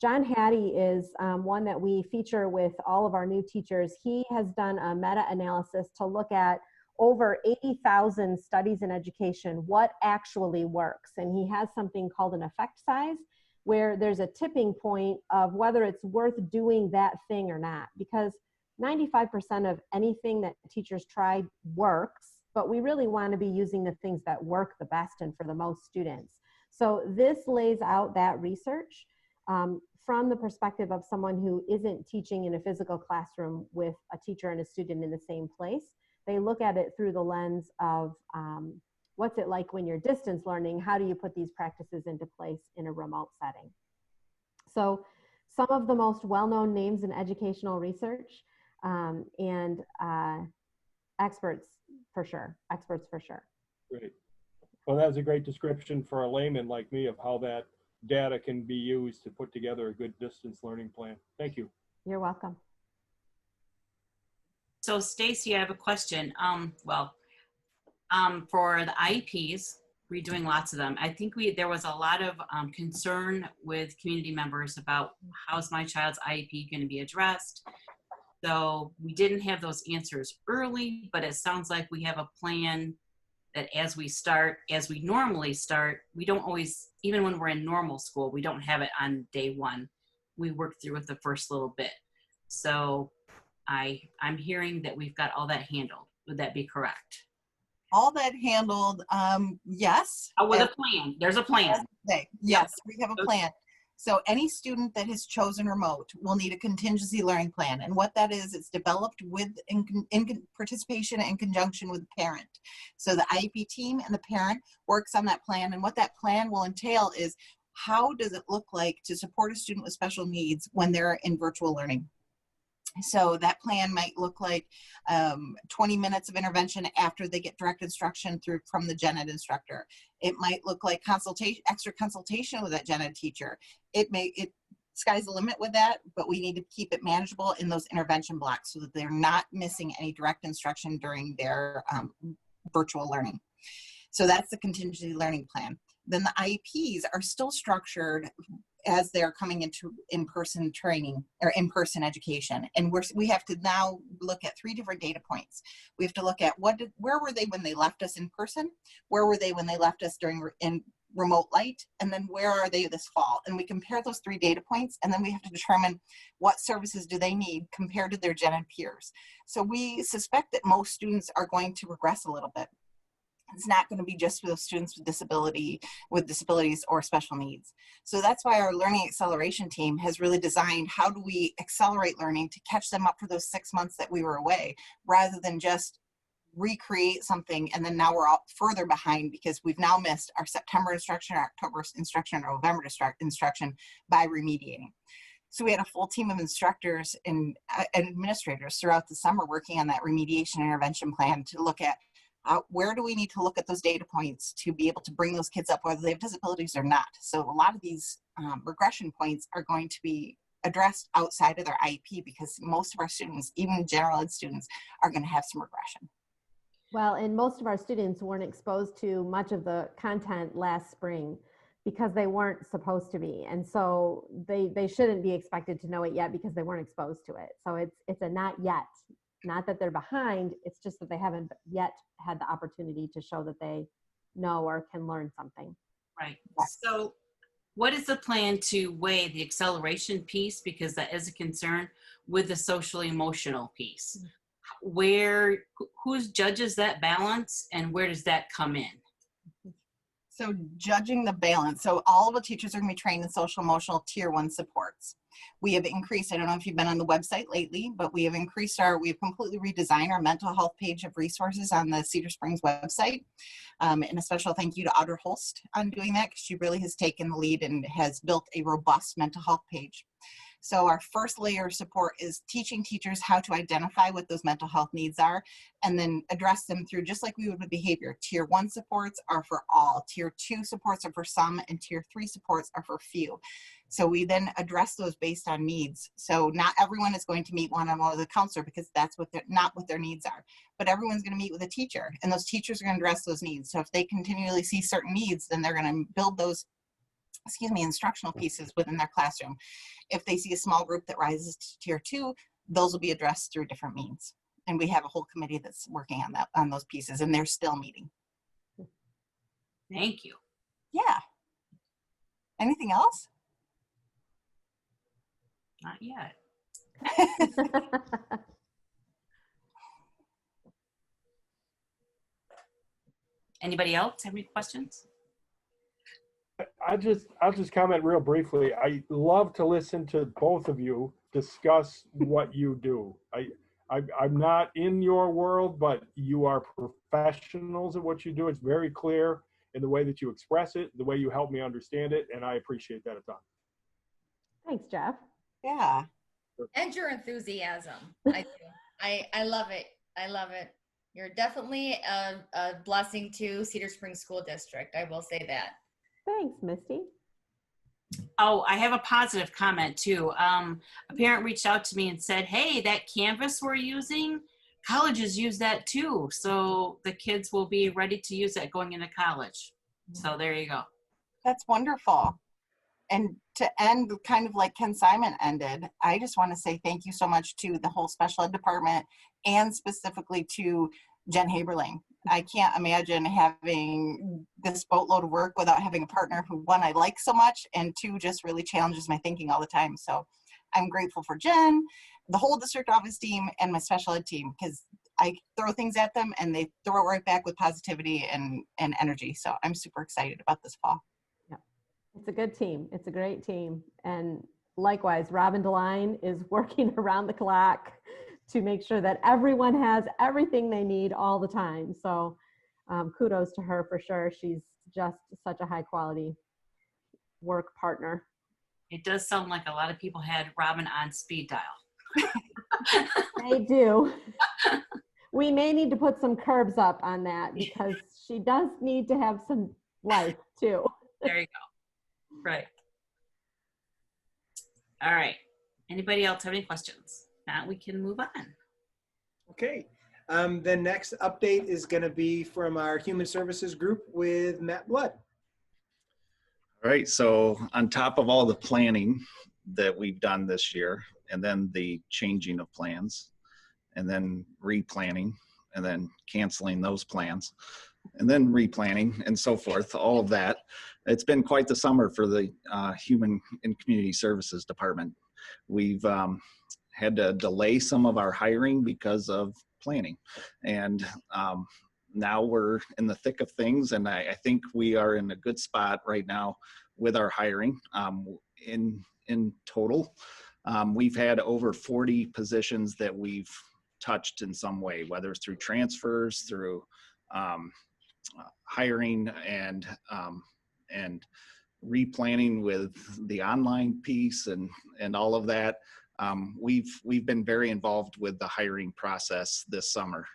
John Hattie is one that we feature with all of our new teachers. He has done a meta-analysis to look at over 80,000 studies in education, what actually works. And he has something called an effect size, where there's a tipping point of whether it's worth doing that thing or not. Because 95% of anything that teachers try works, but we really want to be using the things that work the best and for the most students. So this lays out that research from the perspective of someone who isn't teaching in a physical classroom with a teacher and a student in the same place. They look at it through the lens of what's it like when you're distance learning? How do you put these practices into place in a remote setting? So some of the most well-known names in educational research and experts for sure. Great. Well, that's a great description for a layman like me of how that data can be used to put together a good distance learning plan. Thank you. You're welcome. So Stacy, I have a question. For the IEPs, we're doing lots of them. I think there was a lot of concern with community members about how's my child's IEP going to be addressed. So we didn't have those answers early, but it sounds like we have a plan that as we normally start, we don't always, even when we're in normal school, we don't have it on day one. We work through it the first little bit. So I'm hearing that we've got all that handled. Would that be correct? All that handled, yes. Oh, with a plan. There's a plan. Yes, we have a plan. So any student that has chosen remote will need a contingency learning plan. And what that is, it's developed in participation and conjunction with the parent. So the IEP team and the parent works on that plan. And what that plan will entail is, how does it look like to support a student with special needs when they're in virtual learning? So that plan might look like 20 minutes of intervention after they get direct instruction from the gen ed instructor. It might look like extra consultation with that gen ed teacher. Sky's the limit with that, but we need to keep it manageable in those intervention blocks so that they're not missing any direct instruction during their virtual learning. So that's the contingency learning plan. Then the IEPs are still structured as they're coming into in-person training or in-person education. And we have to now look at 3 different data points. We have to look at where were they when they left us in person? Where were they when they left us in remote light? And then where are they this fall? And we compare those 3 data points, and then we have to determine what services do they need compared to their gen ed peers. So we suspect that most students are going to regress a little bit. It's not going to be just for those students with disabilities or special needs. So that's why our learning acceleration team has really designed, how do we accelerate learning to catch them up for those 6 months that we were away, rather than just recreate something and then now we're all further behind because we've now missed our September instruction, our October instruction, or November instruction by remediating. So we had a full team of instructors and administrators throughout the summer working on that remediation intervention plan to look at where do we need to look at those data points to be able to bring those kids up, whether they have disabilities or not. So a lot of these regression points are going to be addressed outside of their IEP because most of our students, even general ed students, are going to have some regression. Well, and most of our students weren't exposed to much of the content last spring because they weren't supposed to be. And so they shouldn't be expected to know it yet because they weren't exposed to it. So it's a not yet. Not that they're behind, it's just that they haven't yet had the opportunity to show that they know or can learn something. Right. So what is the plan to weigh the acceleration piece, because that is a concern, with the social emotional piece? Who judges that balance and where does that come in? So judging the balance. So all of the teachers are going to be trained in social emotional tier 1 supports. We have increased, I don't know if you've been on the website lately, but we've completely redesigned our mental health page of resources on the Cedar Springs website. And a special thank you to Audra Holst on doing that, because she really has taken the lead and has built a robust mental health page. So our first layer of support is teaching teachers how to identify what those mental health needs are and then address them through, just like we would with behavior. Tier 1 supports are for all, Tier 2 supports are for some, and Tier 3 supports are for few. So we then address those based on needs. So not everyone is going to meet one-on-one with a counselor because that's not what their needs are, but everyone's going to meet with a teacher, and those teachers are going to address those needs. So if they continually see certain needs, then they're going to build those, instructional pieces within their classroom. If they see a small group that rises to Tier 2, those will be addressed through different means. And we have a whole committee that's working on those pieces, and they're still meeting. Thank you. Yeah. Anything else? Not yet. Anybody else have any questions? I'll just comment real briefly. I love to listen to both of you discuss what you do. I'm not in your world, but you are professionals at what you do. It's very clear in the way that you express it, the way you help me understand it, and I appreciate that a ton. Thanks, Jeff. Yeah. And your enthusiasm. I do. I love it. I love it. You're definitely a blessing to Cedar Springs School District. I will say that. Thanks, Misty. Oh, I have a positive comment too. A parent reached out to me and said, hey, that canvas we're using, colleges use that too. So the kids will be ready to use that going into college. So there you go. That's wonderful. And to end kind of like Ken Simon ended, I just want to say thank you so much to the whole special ed department and specifically to Jen Haberling. I can't imagine having this boatload of work without having a partner who, one, I like so much, and two, just really challenges my thinking all the time. So I'm grateful for Jen, the whole district office team, and my special ed team, because I throw things at them and they throw it right back with positivity and energy. So I'm super excited about this fall. Yeah, it's a good team. It's a great team. And likewise, Robin DeLine is working around the clock to make sure that everyone has everything they need all the time. So kudos to her for sure. She's just such a high quality work partner. It does sound like a lot of people had Robin on speed dial. They do. We may need to put some curbs up on that because she does need to have some life too. There you go. Right. All right. Anybody else have any questions? Now we can move on. Okay. The next update is going to be from our Human Services group with Matt Blood. All right. So on top of all the planning that we've done this year, and then the changing of plans, and then replanning, and then canceling those plans, and then replanning, and so forth, all of that, it's been quite the summer for the Human and Community Services Department. We've had to delay some of our hiring because of planning. And now we're in the thick of things, and I think we are in a good spot right now with our hiring. In total, we've had over 40 positions that we've touched in some way, whether it's through transfers, through hiring, and replanning with the online piece and all of that. We've been very involved with the hiring process this summer.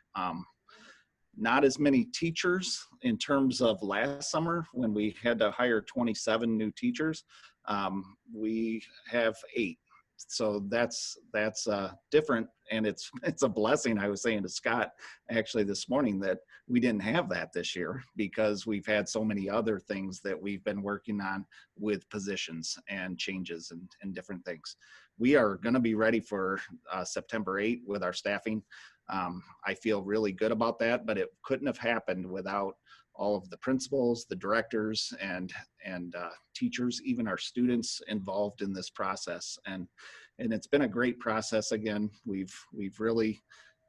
Not as many teachers in terms of last summer when we had to hire 27 new teachers. We have 8. So that's different, and it's a blessing. I was saying to Scott actually this morning that we didn't have that this year because we've had so many other things that we've been working on with positions and changes and different things. We are going to be ready for September 8 with our staffing. I feel really good about that, but it couldn't have happened without all of the principals, the directors, and teachers, even our students involved in this process. And it's been a great process. Again, we've really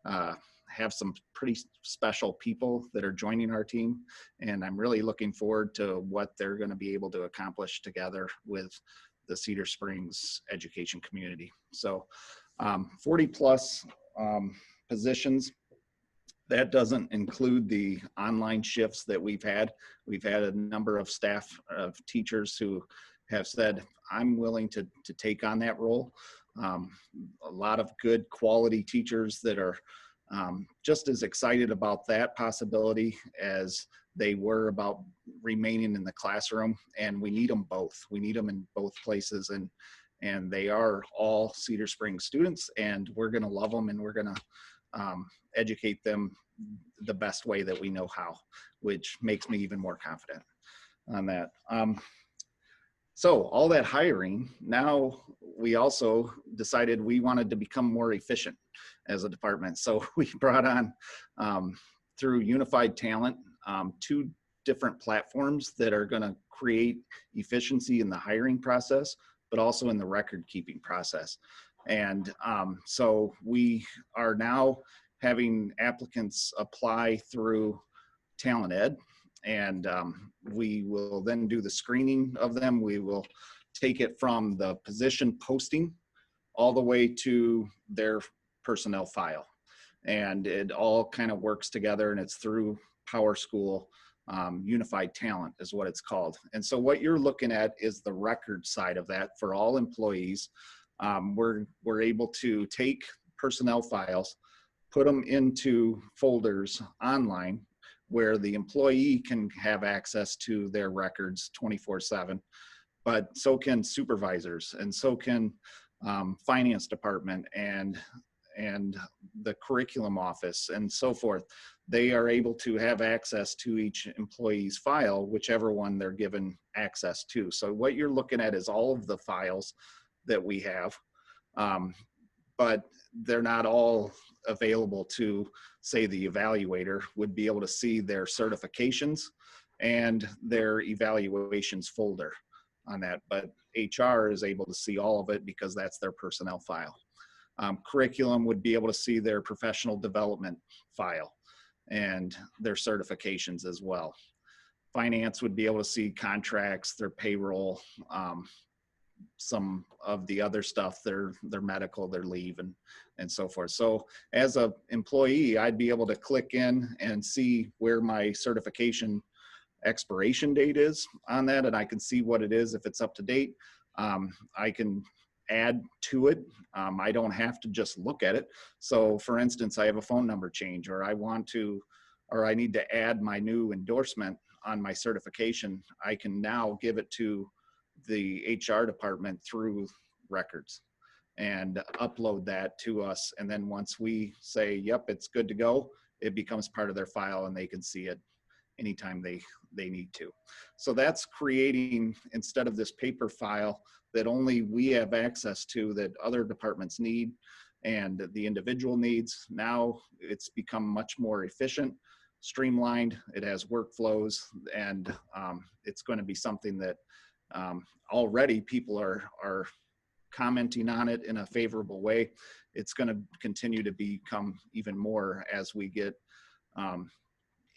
have some pretty special people that are joining our team, and I'm really looking forward to what they're going to be able to accomplish together with the Cedar Springs education community. So 40 plus positions. That doesn't include the online shifts that we've had. We've had a number of staff of teachers who have said, I'm willing to take on that role. A lot of good quality teachers that are just as excited about that possibility as they were about remaining in the classroom, and we need them both. We need them in both places, and they are all Cedar Springs students, and we're going to love them, and we're going to educate them the best way that we know how, which makes me even more confident on that. So all that hiring, now we also decided we wanted to become more efficient as a department. So we brought on, through Unified Talent, 2 different platforms that are going to create efficiency in the hiring process, but also in the record keeping process. And so we are now having applicants apply through Talent Ed. And we will then do the screening of them. We will take it from the position posting all the way to their personnel file. And it all kind of works together, and it's through PowerSchool. Unified Talent is what it's called. And so what you're looking at is the record side of that for all employees. We're able to take personnel files, put them into folders online, where the employee can have access to their records 24/7, but so can supervisors, and so can finance department and the curriculum office and so forth. They are able to have access to each employee's file, whichever one they're given access to. So what you're looking at is all of the files that we have, but they're not all available to, say, the evaluator would be able to see their certifications and their evaluations folder on that, but HR is able to see all of it because that's their personnel file. Curriculum would be able to see their professional development file and their certifications as well. Finance would be able to see contracts, their payroll, some of the other stuff, their medical, their leave, and so forth. So as an employee, I'd be able to click in and see where my certification expiration date is on that, and I can see what it is if it's up to date. I can add to it. I don't have to just look at it. So for instance, I have a phone number change, or I need to add my new endorsement on my certification. I can now give it to the HR department through records and upload that to us. And then once we say, yep, it's good to go, it becomes part of their file and they can see it anytime they need to. So that's creating, instead of this paper file that only we have access to that other departments need and the individual needs, now it's become much more efficient, streamlined, it has workflows, and it's going to be something that already people are commenting on it in a favorable way. It's going to continue to become even more as we get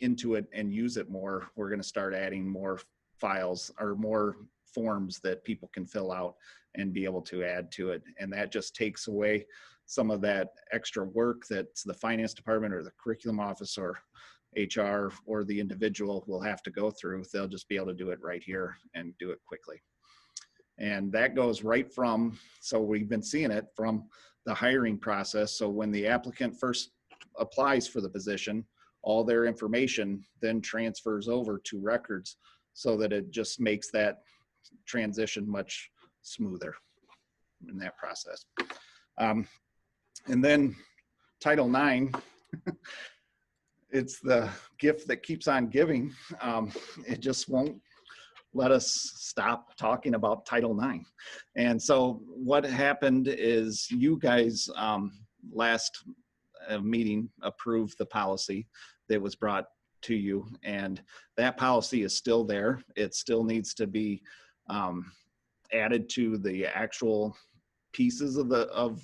into it and use it more. We're going to start adding more files or more forms that people can fill out and be able to add to it. And that just takes away some of that extra work that the finance department or the curriculum office or HR or the individual will have to go through. They'll just be able to do it right here and do it quickly. And that goes right from, so we've been seeing it from the hiring process. So when the applicant first applies for the position, all their information then transfers over to records so that it just makes that transition much smoother in that process. And then Title IX, it's the gift that keeps on giving. It just won't let us stop talking about Title IX. And so what happened is you guys last meeting approved the policy that was brought to you, and that policy is still there. It still needs to be added to the actual pieces of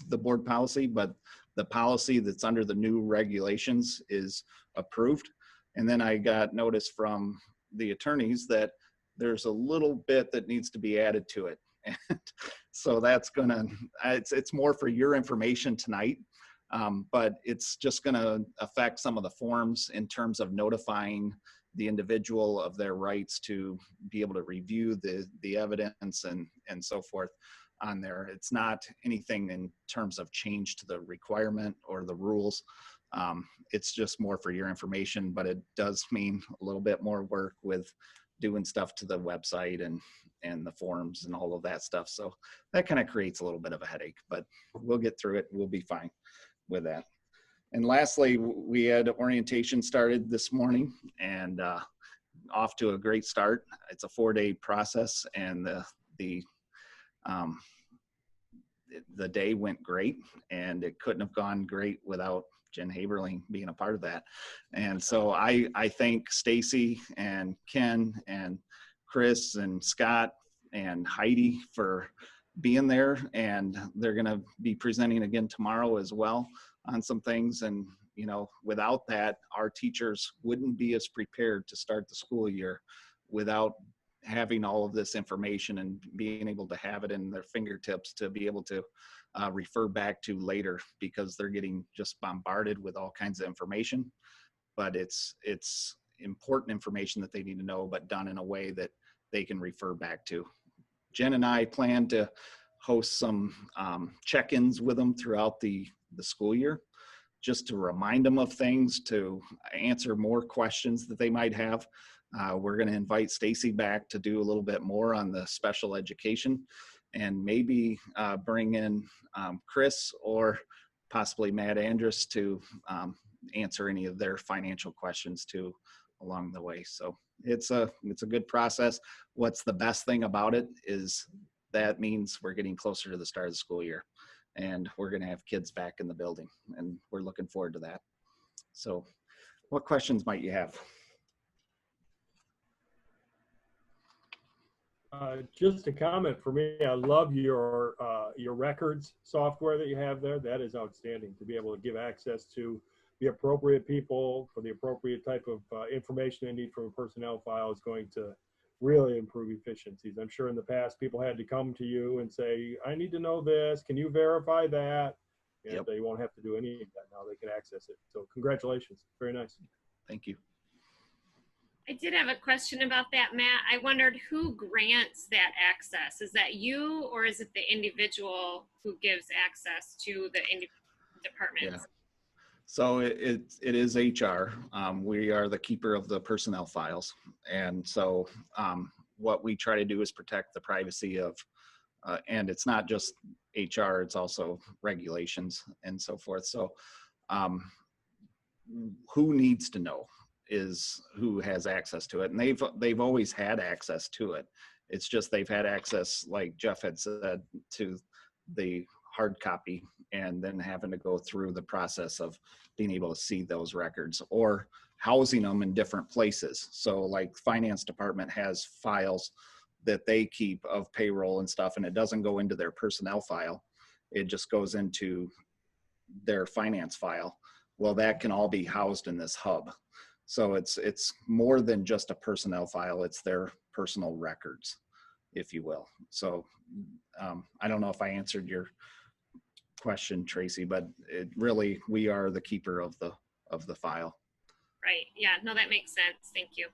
the board policy, but the policy that's under the new regulations is approved. And then I got notice from the attorneys that there's a little bit that needs to be added to it. And so that's gonna, it's more for your information tonight, but it's just gonna affect some of the forms in terms of notifying the individual of their rights to be able to review the evidence and so forth on there. It's not anything in terms of change to the requirement or the rules. It's just more for your information, but it does mean a little bit more work with doing stuff to the website and the forms and all of that stuff. So that kind of creates a little bit of a headache, but we'll get through it. We'll be fine with that. And lastly, we had orientation started this morning and off to a great start. It's a 4-day process, and the day went great, and it couldn't have gone great without Jen Haberling being a part of that. And so I thank Stacy and Ken and Chris and Scott and Heidi for being there, and they're going to be presenting again tomorrow as well on some things. And you know, without that, our teachers wouldn't be as prepared to start the school year without having all of this information and being able to have it in their fingertips to be able to refer back to later, because they're getting just bombarded with all kinds of information. But it's important information that they need to know, but done in a way that they can refer back to. Jen and I plan to host some check-ins with them throughout the school year, just to remind them of things, to answer more questions that they might have. We're going to invite Stacy back to do a little bit more on the special education, and maybe bring in Chris or possibly Matt Andrus to answer any of their financial questions too along the way. So it's a good process. What's the best thing about it is that means we're getting closer to the start of the school year, and we're going to have kids back in the building, and we're looking forward to that. So what questions might you have? Just a comment for me. I love your records software that you have there. That is outstanding, to be able to give access to the appropriate people for the appropriate type of information they need from a personnel file is going to really improve efficiencies. I'm sure in the past people had to come to you and say, I need to know this. Can you verify that? And Yep. They won't have to do any of that now. They can access it. So congratulations. Very nice. Thank you. I did have a question about that, Matt. I wondered who grants that access. Is that you, or is it the individual who gives access to the departments? Yeah. So it is HR. We are the keeper of the personnel files. And so what we try to do is protect the privacy of, and it's not just HR, it's also regulations and so forth. So who needs to know is who has access to it. And they've always had access to it. It's just they've had access, like Jeff had said, to the hard copy, and then having to go through the process of being able to see those records or housing them in different places. So like finance department has files that they keep of payroll and stuff, and it doesn't go into their personnel file. It just goes into their finance file. Well, that can all be housed in this hub. So it's more than just a personnel file. It's their personal records, if you will. So I don't know if I answered your question, Tracy, but it really, we are the keeper of the file. Right. Yeah. No, that makes sense. Thank you.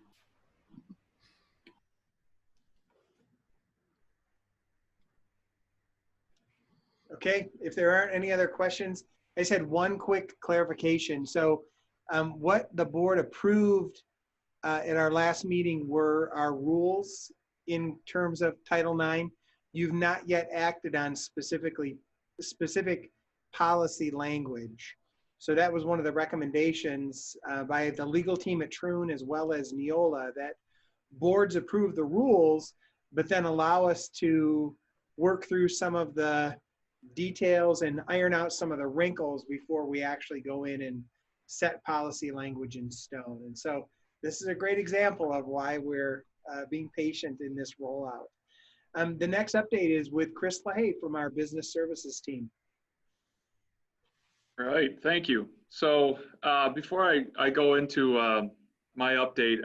Okay, if there aren't any other questions, I just had one quick clarification. So what the board approved at our last meeting were our rules in terms of Title IX. You've not yet acted on specific policy language. So that was one of the recommendations by the legal team at Troon as well as Neola, that boards approve the rules, but then allow us to work through some of the details and iron out some of the wrinkles before we actually go in and set policy language in stone. And so this is a great example of why we're being patient in this rollout. The next update is with Chris LaHaye from our business services team. All right, thank you. So before I go into my update,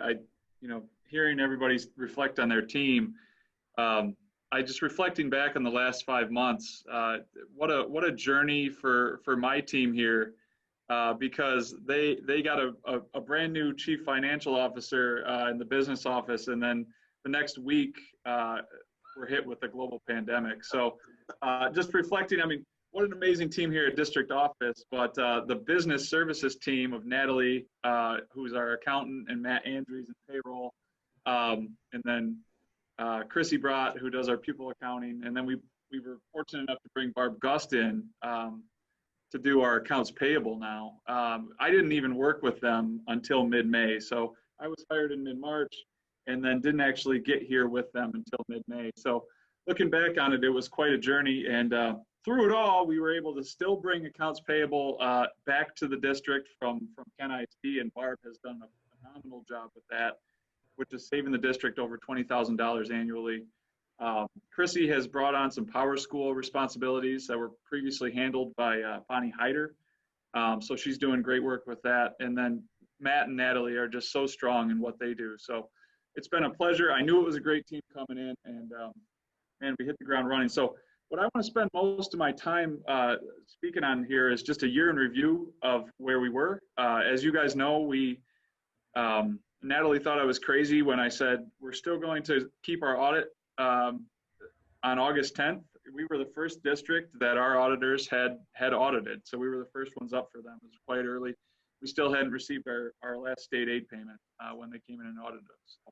hearing everybody reflect on their team, I just reflecting back on the last 5 months, what a journey for my team here. because they got a brand new chief financial officer in the business office, and then the next week we're hit with the global pandemic. So just reflecting, I mean, what an amazing team here at district office, but the business services team of Natalie, who's our accountant, and Matt Andrews in payroll, and then Chrissy Brott, who does our pupil accounting, and then we were fortunate enough to bring Barb Gust in to do our accounts payable now. I didn't even work with them until mid-May, so I was hired in mid-March and then didn't actually get here with them until mid-May. So looking back on it, it was quite a journey, and through it all, we were able to still bring accounts payable back to the district from Ken ISD, and Barb has done a phenomenal job with that, which is saving the district over $20,000 annually. Chrissy has brought on some power school responsibilities that were previously handled by Bonnie Hyder. So she's doing great work with that. And then Matt and Natalie are just so strong in what they do. So it's been a pleasure. I knew it was a great team coming in, and we hit the ground running. So what I want to spend most of my time speaking on here is just a year in review of where we were. As you guys know, Natalie thought I was crazy when I said we're still going to keep our audit on August 10th. We were the first district that our auditors had audited, so we were the first ones up for them. It was quite early. We still hadn't received our last state aid payment when they came in and audited us. So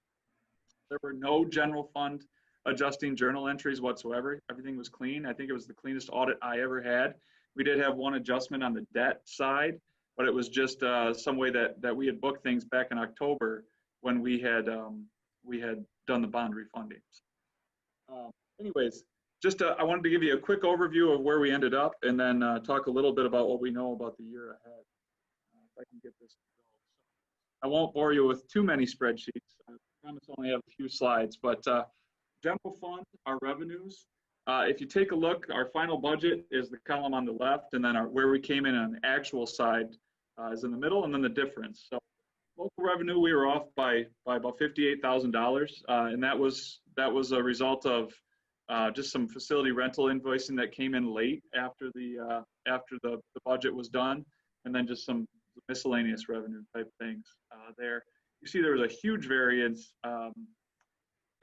there were no general fund adjusting journal entries whatsoever. Everything was clean. I think it was the cleanest audit I ever had. We did have one adjustment on the debt side, but it was just some way that we had booked things back in October when we had done the bond refundings. Anyways, just I wanted to give you a quick overview of where we ended up, and then talk a little bit about what we know about the year ahead. If I can get this to go. So I won't bore you with too many spreadsheets. I promise I only have a few slides, but general fund, our revenues. If you take a look, our final budget is the column on the left, and then where we came in on the actual side is in the middle, and then the difference. So local revenue, we were off by about $58,000, and that was a result of just some facility rental invoicing that came in late after the budget was done, and then just some miscellaneous revenue type things there. You see there was a huge variance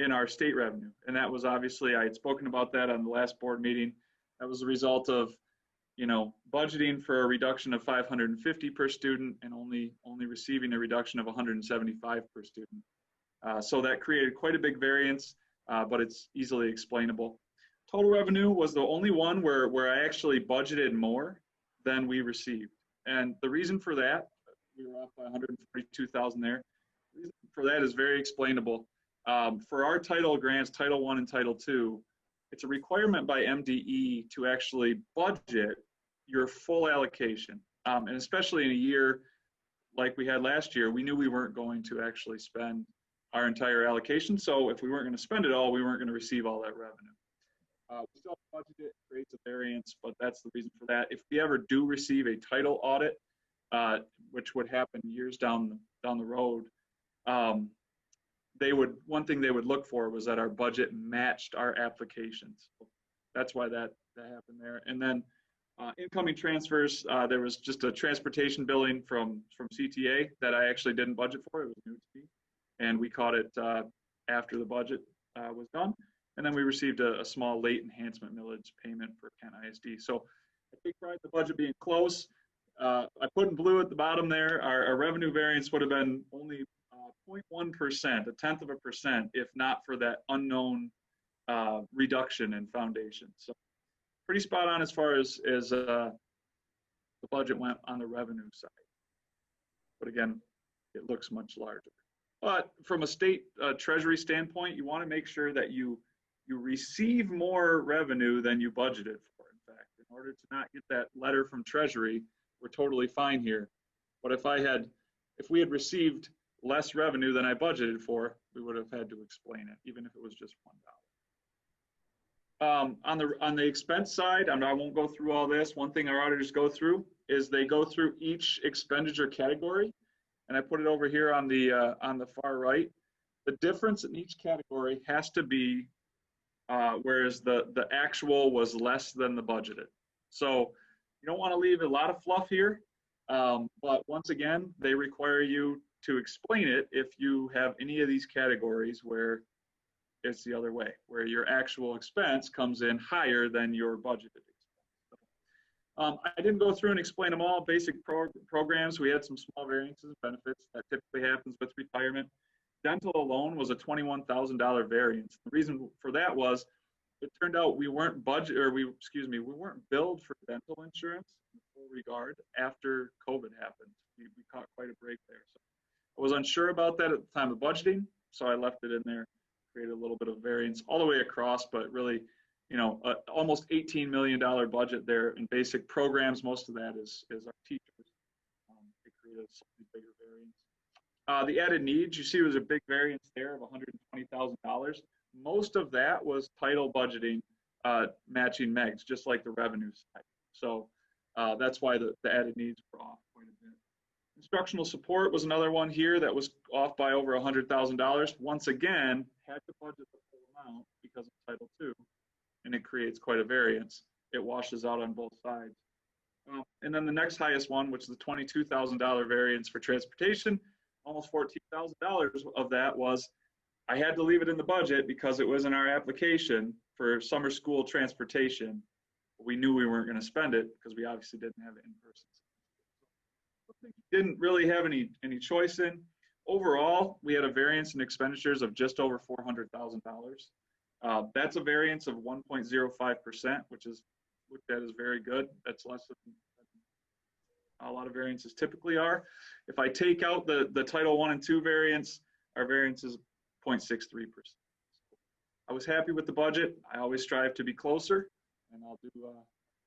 in our state revenue, and that was obviously, I had spoken about that on the last board meeting. That was a result of budgeting for a reduction of 550 per student and only receiving a reduction of 175 per student. So that created quite a big variance, but it's easily explainable. Total revenue was the only one where I actually budgeted more than we received. And the reason for that, we were off by 142,000 there. The reason for that is very explainable. For our title grants, Title I and Title II, it's a requirement by MDE to actually budget your full allocation. And especially in a year like we had last year, we knew we weren't going to actually spend our entire allocation. So if we weren't going to spend it all, we weren't going to receive all that revenue. We still budget it, creates a variance, but that's the reason for that. If we ever do receive a title audit, which would happen years down the road, one thing they would look for was that our budget matched our applications. So that's why that happened there. And then incoming transfers, there was just a transportation billing from CTA that I actually didn't budget for. It was new to me, and we caught it after the budget was done. And then we received a small late enhancement millage payment for Ken ISD. So I take pride in the budget being close. I put in blue at the bottom there. Our revenue variance would have been only 0.1%, 0.1%, if not for that unknown reduction in foundation. So pretty spot on as far as the budget went on the revenue side. But again, it looks much larger. But from a state treasury standpoint, you want to make sure that you receive more revenue than you budgeted for. In fact, in order to not get that letter from Treasury, we're totally fine here. But if we had received less revenue than I budgeted for, we would have had to explain it, even if it was just $1. On the expense side, I won't go through all this. One thing our auditors go through is they go through each expenditure category, and I put it over here on the far right. The difference in each category has to be whereas the actual was less than the budgeted. So you don't want to leave a lot of fluff here. But once again, they require you to explain it if you have any of these categories where it's the other way, where your actual expense comes in higher than your budgeted expense. I didn't go through and explain them all. Basic programs, we had some small variances and benefits. That typically happens with retirement. Dental alone was a $21,000 variance. The reason for that was it turned out we weren't we weren't billed for dental insurance in full regard after COVID happened. We caught quite a break there. So I was unsure about that at the time of budgeting, so I left it in there, created a little bit of variance all the way across, but really, you know, almost $18 million budget there in basic programs. Most of that is our teachers. They created a slightly bigger variance. The added needs, you see, was a big variance there of $120,000. Most of that was title budgeting, matching MEGs, just like the revenue side. So that's why the added needs were off quite a bit. Instructional support was another one here that was off by over $100,000. Once again, had to budget the full amount because of Title II, and it creates quite a variance. It washes out on both sides. And then the next highest one, which is the $22,000 variance for transportation, almost $14,000 of that was I had to leave it in the budget because it was in our application for summer school transportation. We knew we weren't going to spend it because we obviously didn't have it in person. Didn't really have any choice in. Overall, we had a variance in expenditures of just over $400,000. That's a variance of 1.05%, which is looked at as very good. That's less than a lot of variances typically are. If I take out the Title I and II variance, our variance is 0.63%. I was happy with the budget. I always strive to be closer, and I'll do,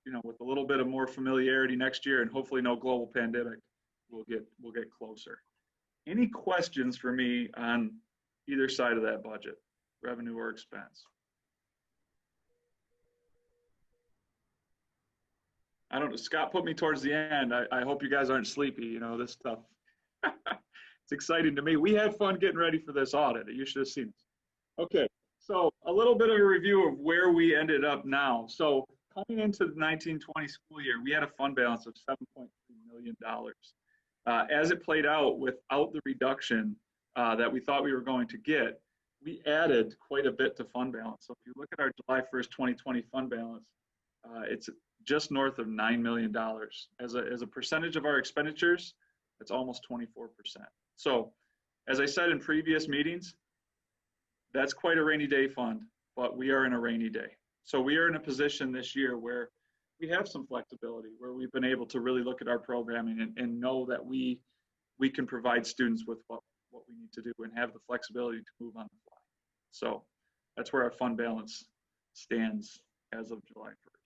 you know, with a little bit of more familiarity next year, and hopefully no global pandemic, we'll get closer. Any questions for me on either side of that budget, revenue or expense? I don't know. Scott put me towards the end. I hope you guys aren't sleepy. You know, this stuff. It's exciting to me. We had fun getting ready for this audit. You should have seen it. Okay, so a little bit of a review of where we ended up now. So coming into the 1920 school year, we had a fund balance of $7.3 million. As it played out without the reduction that we thought we were going to get, we added quite a bit to fund balance. So if you look at our July 1st, 2020 fund balance, it's just north of $9 million. As a percentage of our expenditures, it's almost 24%. So as I said in previous meetings, that's quite a rainy day fund, but we are in a rainy day. So we are in a position this year where we have some flexibility, where we've been able to really look at our programming and know that we can provide students with what we need to do and have the flexibility to move on the fly. So that's where our fund balance stands as of July 1st.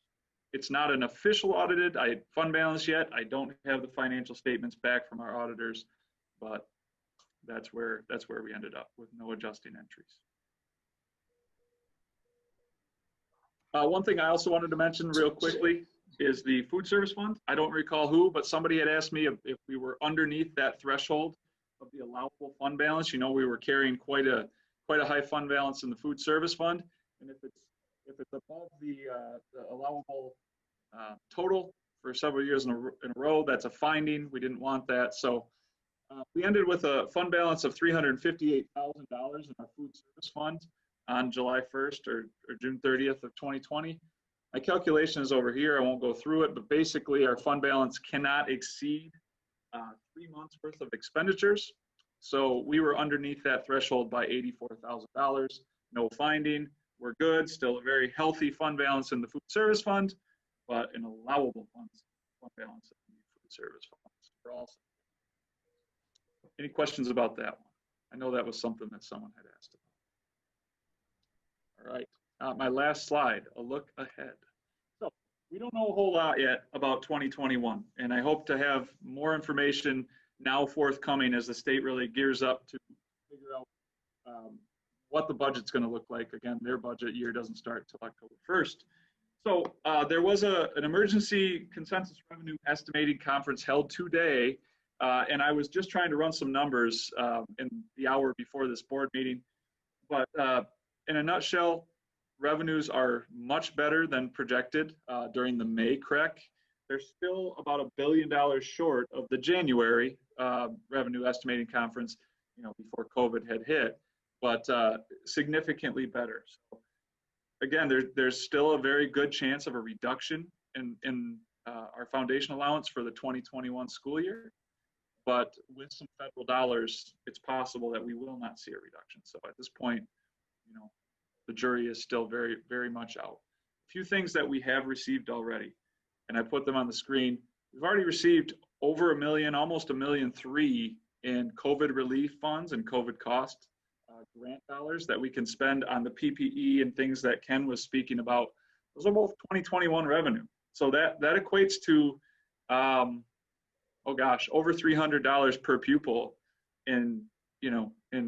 It's not an official audited fund balance yet. I don't have the financial statements back from our auditors, but that's where we ended up with no adjusting entries. One thing I also wanted to mention real quickly is the food service fund. I don't recall who, but somebody had asked me if we were underneath that threshold of the allowable fund balance. You know, we were carrying quite a high fund balance in the food service fund, and if it's above the allowable total for several years in a row, that's a finding. We didn't want that, so we ended with a fund balance of $358,000 in our food service fund on July 1st or June 30th of 2020. My calculation is over here. I won't go through it, but basically our fund balance cannot exceed 3 months worth of expenditures. So we were underneath that threshold by $84,000. No finding. We're good. Still a very healthy fund balance in the food service fund, but an allowable fund balance in the food service funds. We're also. Any questions about that one? I know that was something that someone had asked about. All right, my last slide, a look ahead. So we don't know a whole lot yet about 2021, and I hope to have more information now forthcoming as the state really gears up to figure out what the budget's going to look like. Again, their budget year doesn't start until October 1st. So there was an emergency consensus revenue estimating conference held today, and I was just trying to run some numbers in the hour before this board meeting. But in a nutshell, revenues are much better than projected during the May CREC they're still about $1 billion short of the January revenue estimating conference, before COVID had hit, but significantly better. So again, there's still a very good chance of a reduction in our foundation allowance for the 2021 school year. But with some federal dollars, it's possible that we will not see a reduction. So at this point, the jury is still very, very much out. A few things that we have received already, and I put them on the screen. We've already received over $1 million, almost $1.3 million in COVID relief funds and COVID cost grant dollars that we can spend on the PPE and things that Ken was speaking about. Those are both 2021 revenue. So that equates to, over $300 per pupil in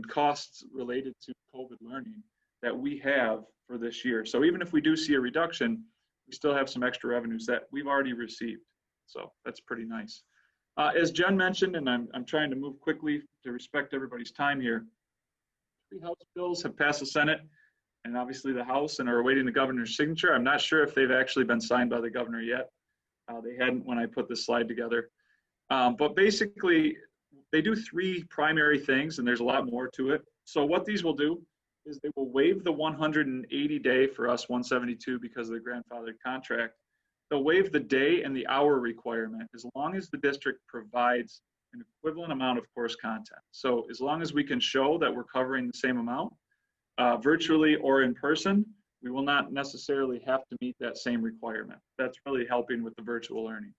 costs related to COVID learning that we have for this year. So even if we do see a reduction, we still have some extra revenues that we've already received. So that's pretty nice. As Jen mentioned, and I'm trying to move quickly to respect everybody's time here, 3 House bills have passed the Senate and obviously the House and are awaiting the governor's signature. I'm not sure if they've actually been signed by the governor yet. They hadn't when I put this slide together. But basically, they do 3 primary things, and there's a lot more to it. So what these will do is they will waive the 180-day for us 172 because of the grandfathered contract. They'll waive the day and the hour requirement as long as the district provides an equivalent amount of course content. So as long as we can show that we're covering the same amount, virtually or in person, we will not necessarily have to meet that same requirement. That's really helping with the virtual learning.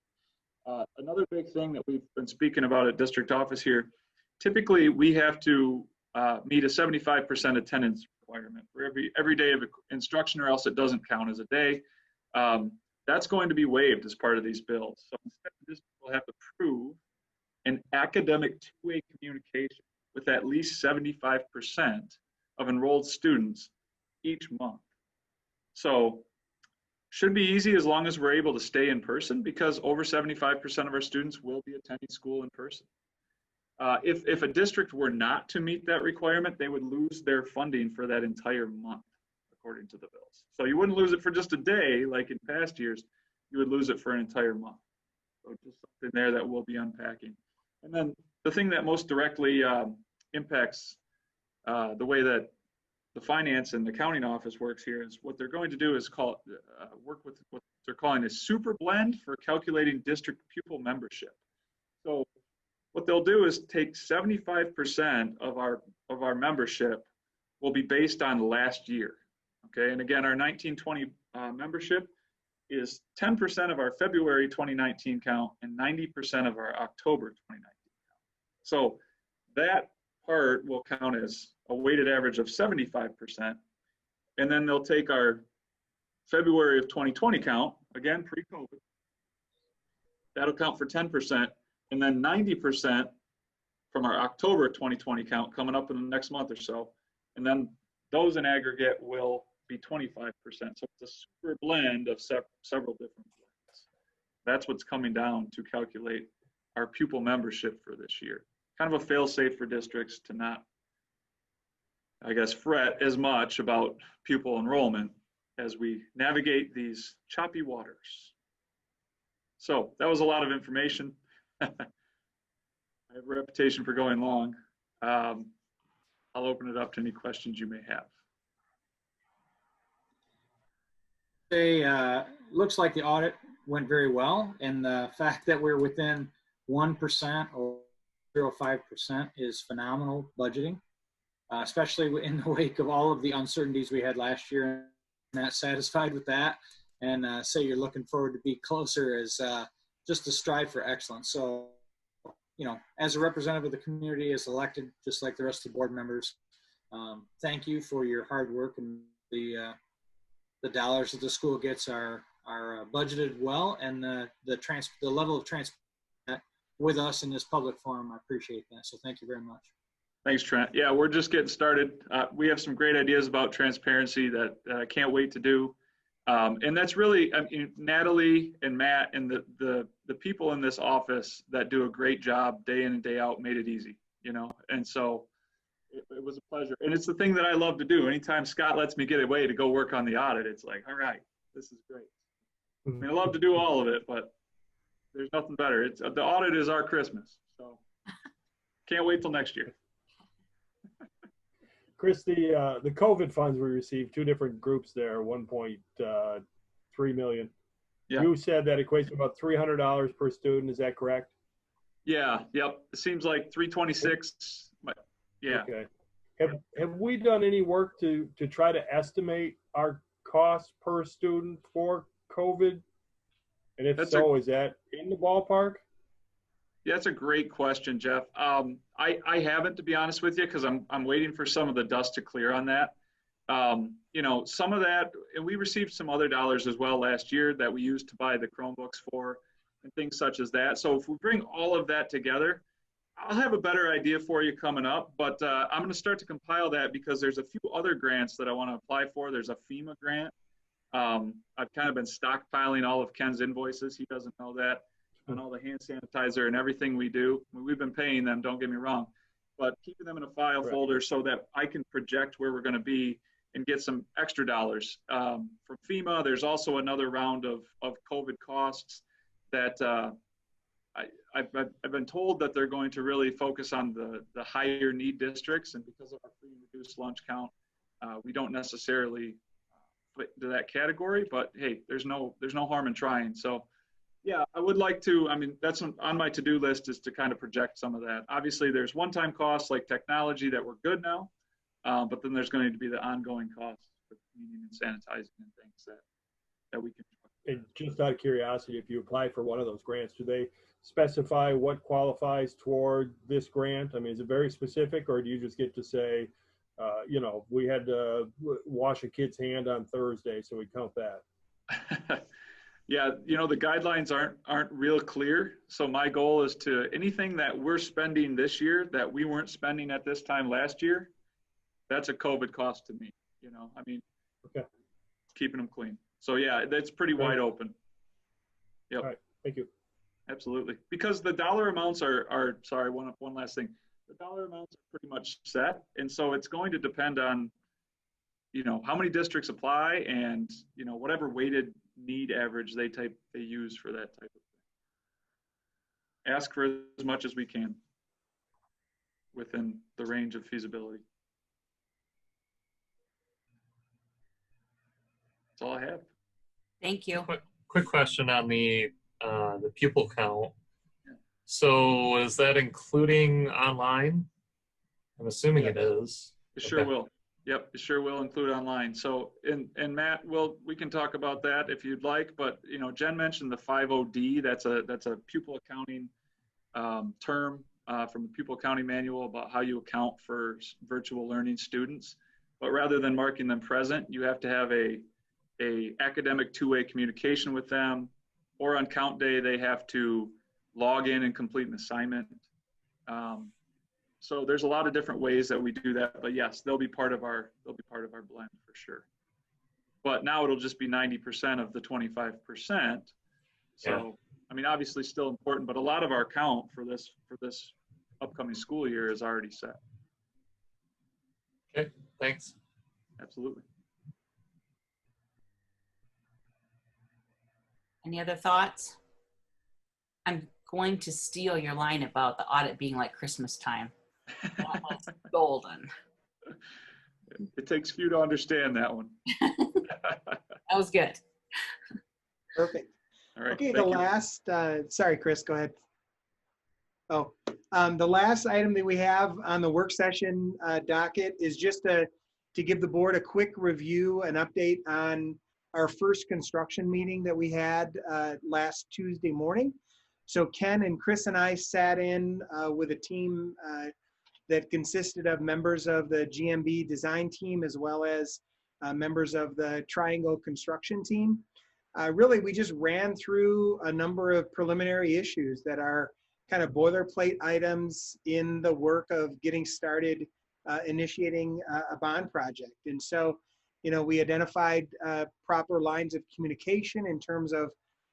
Another big thing that we've been speaking about at district office here, typically we have to meet a 75% attendance requirement for every day of instruction, or else it doesn't count as a day. That's going to be waived as part of these bills. So instead, the district will have to prove an academic two-way communication with at least 75% of enrolled students each month. So should be easy as long as we're able to stay in person, because over 75% of our students will be attending school in person. If a district were not to meet that requirement, they would lose their funding for that entire month, according to the bills. So you wouldn't lose it for just a day like in past years, you would lose it for an entire month. So just something there that we'll be unpacking. And then the thing that most directly impacts the way that the finance and accounting office works here is what they're going to do is work with what they're calling a super blend for calculating district pupil membership. So what they'll do is take 75% of our membership will be based on last year. Okay, and again, our 1920 membership is 10% of our February 2019 count and 90% of our October 2019 count. So that part will count as a weighted average of 75%. And then they'll take our February of 2020 count, again, pre-COVID. That'll count for 10%. And then 90% from our October 2020 count coming up in the next month or so. And then those in aggregate will be 25%. So it's a super blend of several different blends. That's what's coming down to calculate our pupil membership for this year. Kind of a fail-safe for districts to not, I guess, fret as much about pupil enrollment as we navigate these choppy waters. So that was a lot of information. I have a reputation for going long. I'll open it up to any questions you may have. Looks like the audit went very well, and the fact that we're within 1% or 0.5% is phenomenal budgeting, especially in the wake of all of the uncertainties we had last year. I'm not satisfied with that, and say you're looking forward to be closer as just to strive for excellence. So, as a representative of the community, as elected, just like the rest of the board members, thank you for your hard work, and the dollars that the school gets are budgeted well, and the level of transparency with us in this public forum. I appreciate that. So thank you very much. Thanks, Trent. Yeah, we're just getting started. We have some great ideas about transparency that I can't wait to do. And that's really, Natalie and Matt and the people in this office that do a great job day in and day out made it easy, and so it was a pleasure. And it's the thing that I love to do. Anytime Scott lets me get away to go work on the audit, it's like, all right, this is great. I love to do all of it, but There's nothing better. It's the audit is our Christmas. So can't wait till next year. Chris, the COVID funds we received, two different groups there, 1.3 million. Yeah. You said that equates to about $300 per student. Is that correct? Yeah. Yep. It seems like 326. But yeah. Okay. Have we done any work to try to estimate our cost per student for COVID? And if so, is that in the ballpark? Yeah, that's a great question, Jeff. I haven't, to be honest with you, because I'm waiting for some of the dust to clear on that. You know, some of that, and we received some other dollars as well last year that we used to buy the Chromebooks for and things such as that. So if we bring all of that together, I'll have a better idea for you coming up. But I'm going to start to compile that because there's a few other grants that I want to apply for. There's a FEMA grant. I've kind of been stockpiling all of Ken's invoices. He doesn't know that. And all the hand sanitizer and everything we do. I mean, we've been paying them, don't get me wrong, but keeping them in a file folder so that I can project where we're going to be and get some extra dollars. From FEMA, there's also another round of COVID costs that I've been told that they're going to really focus on the higher need districts, and because of our free and reduced lunch count, we don't necessarily fit into that category, but hey, there's no harm in trying. So yeah, I would like to, I mean, that's on my to-do list, is to kind of project some of that. Obviously, there's one-time costs like technology that we're good now, but then there's going to be the ongoing costs for cleaning and sanitizing and things that we can. And just out of curiosity, if you apply for one of those grants, do they specify what qualifies toward this grant? I mean, is it very specific, or do you just get to say, you know, we had to wash a kid's hand on Thursday, so we count that? Yeah, you know, the guidelines aren't real clear. So my goal is to anything that we're spending this year that we weren't spending at this time last year, that's a COVID cost to me. You know, I mean, okay, keeping them clean. So yeah, that's pretty wide open. Yep. All right, thank you. Absolutely, because the dollar amounts are sorry. One last thing, the dollar amounts are pretty much set, and so it's going to depend on, you know, how many districts apply and, you know, whatever weighted need average they use for that type of thing. Ask for as much as we can within the range of feasibility. That's all I have. Thank you. Quick question on the pupil count. So is that including online? I'm assuming it is. It sure will. Yep, it sure will include online. So, and Matt, we can talk about that if you'd like. But you know, Jen mentioned the 50D. That's a pupil accounting term from the pupil accounting manual about how you account for virtual learning students. But rather than marking them present, you have to have a academic two-way communication with them, or on count day they have to log in and complete an assignment. So there's a lot of different ways that we do that, but yes, they'll be part of our blend for sure. But now it'll just be 90% of the 25%. So yeah. I mean, obviously still important, but a lot of our count for this upcoming school year is already set. Okay, thanks. Absolutely. Any other thoughts? I'm going to steal your line about the audit being like Christmas time. That was golden. It takes few to understand that one. That was good. Perfect. All right. Okay, the last, sorry, Chris, go ahead. Oh, the last item that we have on the work session docket is just to give the board a quick review and update on our first construction meeting that we had last Tuesday morning. So Ken and Chris and I sat in with a team that consisted of members of the GMB design team as well as members of the Triangle construction team. Really, we just ran through a number of preliminary issues that are kind of boilerplate items in the work of getting started initiating a bond project. And so, you know, we identified proper lines of communication in terms of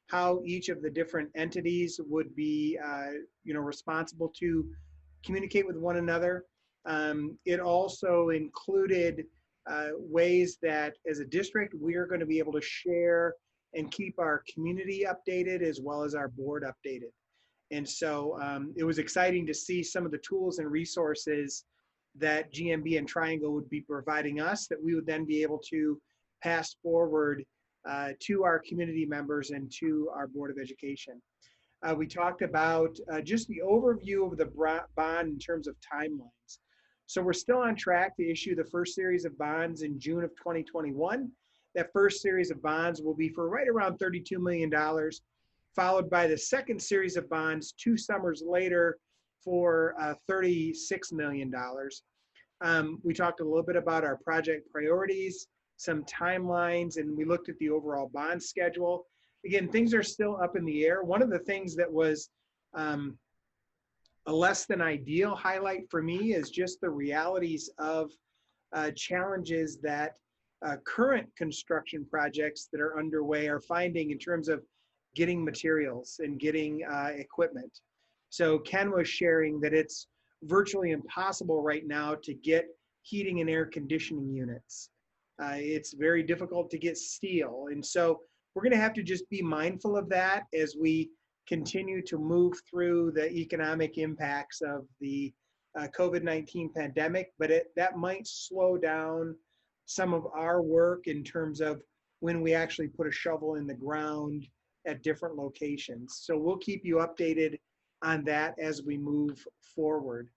how each of the different entities would be, you know, responsible to communicate with one another. It also included ways that as a district, we are going to be able to share and keep our community updated as well as our board updated. And so it was exciting to see some of the tools and resources that GMB and Triangle would be providing us that we would then be able to pass forward to our community members and to our Board of Education. We talked about just the overview of the bond in terms of timelines. So we're still on track to issue the first series of bonds in June of 2021. That first series of bonds will be for right around $32 million, followed by the second series of bonds 2 summers later for $36 million. We talked a little bit about our project priorities, some timelines, and we looked at the overall bond schedule. Again, things are still up in the air. One of the things that was a less than ideal highlight for me is just the realities of challenges that current construction projects that are underway are finding in terms of getting materials and getting equipment. So Ken was sharing that it's virtually impossible right now to get heating and air conditioning units. It's very difficult to get steel. And so we're going to have to just be mindful of that as we continue to move through the economic impacts of the COVID-19 pandemic, but that might slow down some of our work in terms of when we actually put a shovel in the ground at different locations. So we'll keep you updated on that as we move forward.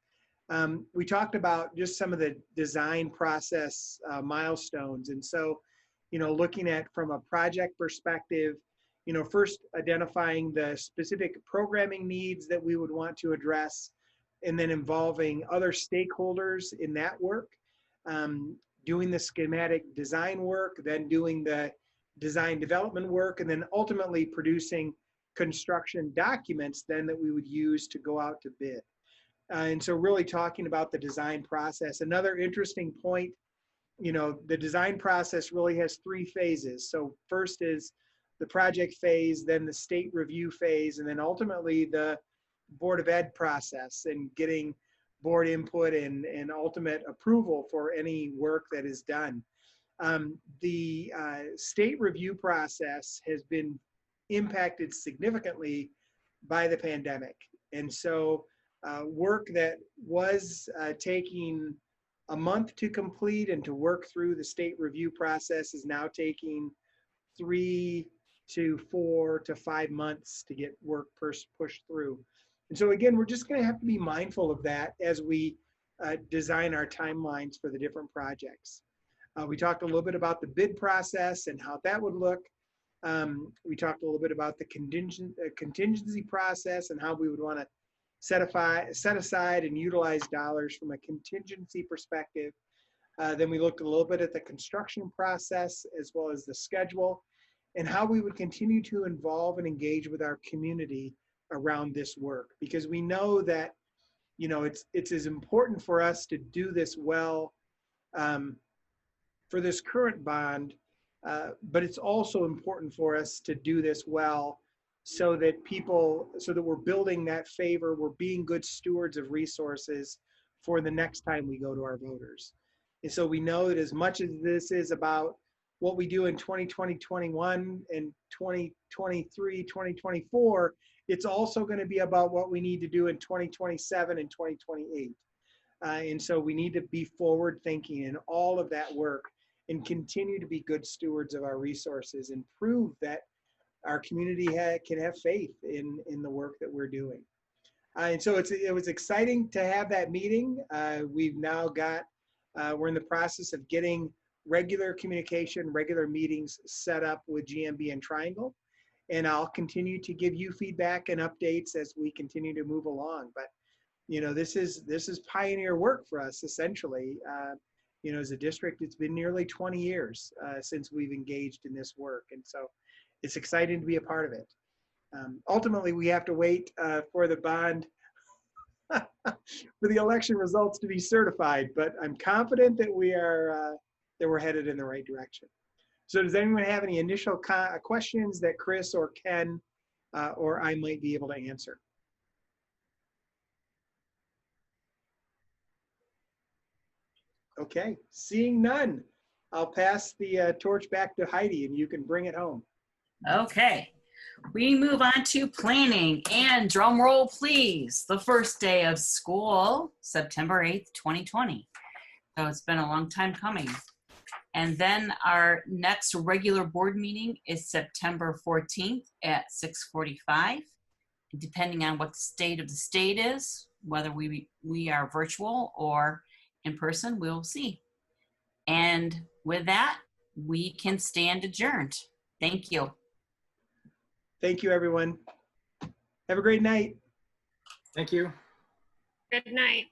We talked about just some of the design process milestones. And so, looking at from a project perspective, first identifying the specific programming needs that we would want to address, and then involving other stakeholders in that work, doing the schematic design work, then doing the design development work, and then ultimately producing construction documents then that we would use to go out to bid. And so really talking about the design process. Another interesting point, the design process really has 3 phases. So first is the project phase, then the state review phase, and then ultimately the Board of Ed process and getting board input and ultimate approval for any work that is done. The state review process has been impacted significantly by the pandemic. And so work that was taking a month to complete and to work through the state review process is now taking 3 to 4 to 5 months to get work pushed through. And so again, we're just going to have to be mindful of that as we design our timelines for the different projects. We talked a little bit about the bid process and how that would look. We talked a little bit about the contingency process and how we would want to set aside and utilize dollars from a contingency perspective. Then we looked a little bit at the construction process as well as the schedule and how we would continue to involve and engage with our community around this work, because we know that it's as important for us to do this well for this current bond, but it's also important for us to do this well so that we're building that favor, we're being good stewards of resources for the next time we go to our voters. And so we know that as much as this is about what we do in 2020, 21 and 2023, 2024, it's also going to be about what we need to do in 2027 and 2028. And so we need to be forward thinking in all of that work and continue to be good stewards of our resources and prove that our community can have faith in the work that we're doing. And so it was exciting to have that meeting. We've now we're in the process of getting regular communication, regular meetings set up with GMB and Triangle. And I'll continue to give you feedback and updates as we continue to move along. But, this is pioneer work for us, essentially. As a district, it's been nearly 20 years since we've engaged in this work. And so it's exciting to be a part of it. Ultimately, we have to wait for the bond, for the election results to be certified, but I'm confident that we're headed in the right direction. So does anyone have any initial questions that Chris or Ken or I might be able to answer? Okay, seeing none, I'll pass the torch back to Heidi and you can bring it home. Okay, we move on to planning, and drum roll please. The first day of school, September 8th, 2020. So it's been a long time coming. And then our next regular board meeting is September 14th at 6:45. Depending on what the state of the state is, whether we are virtual or in person, we'll see. And with that, we can stand adjourned. Thank you. Thank you, everyone. Have a great night. Thank you. Good night.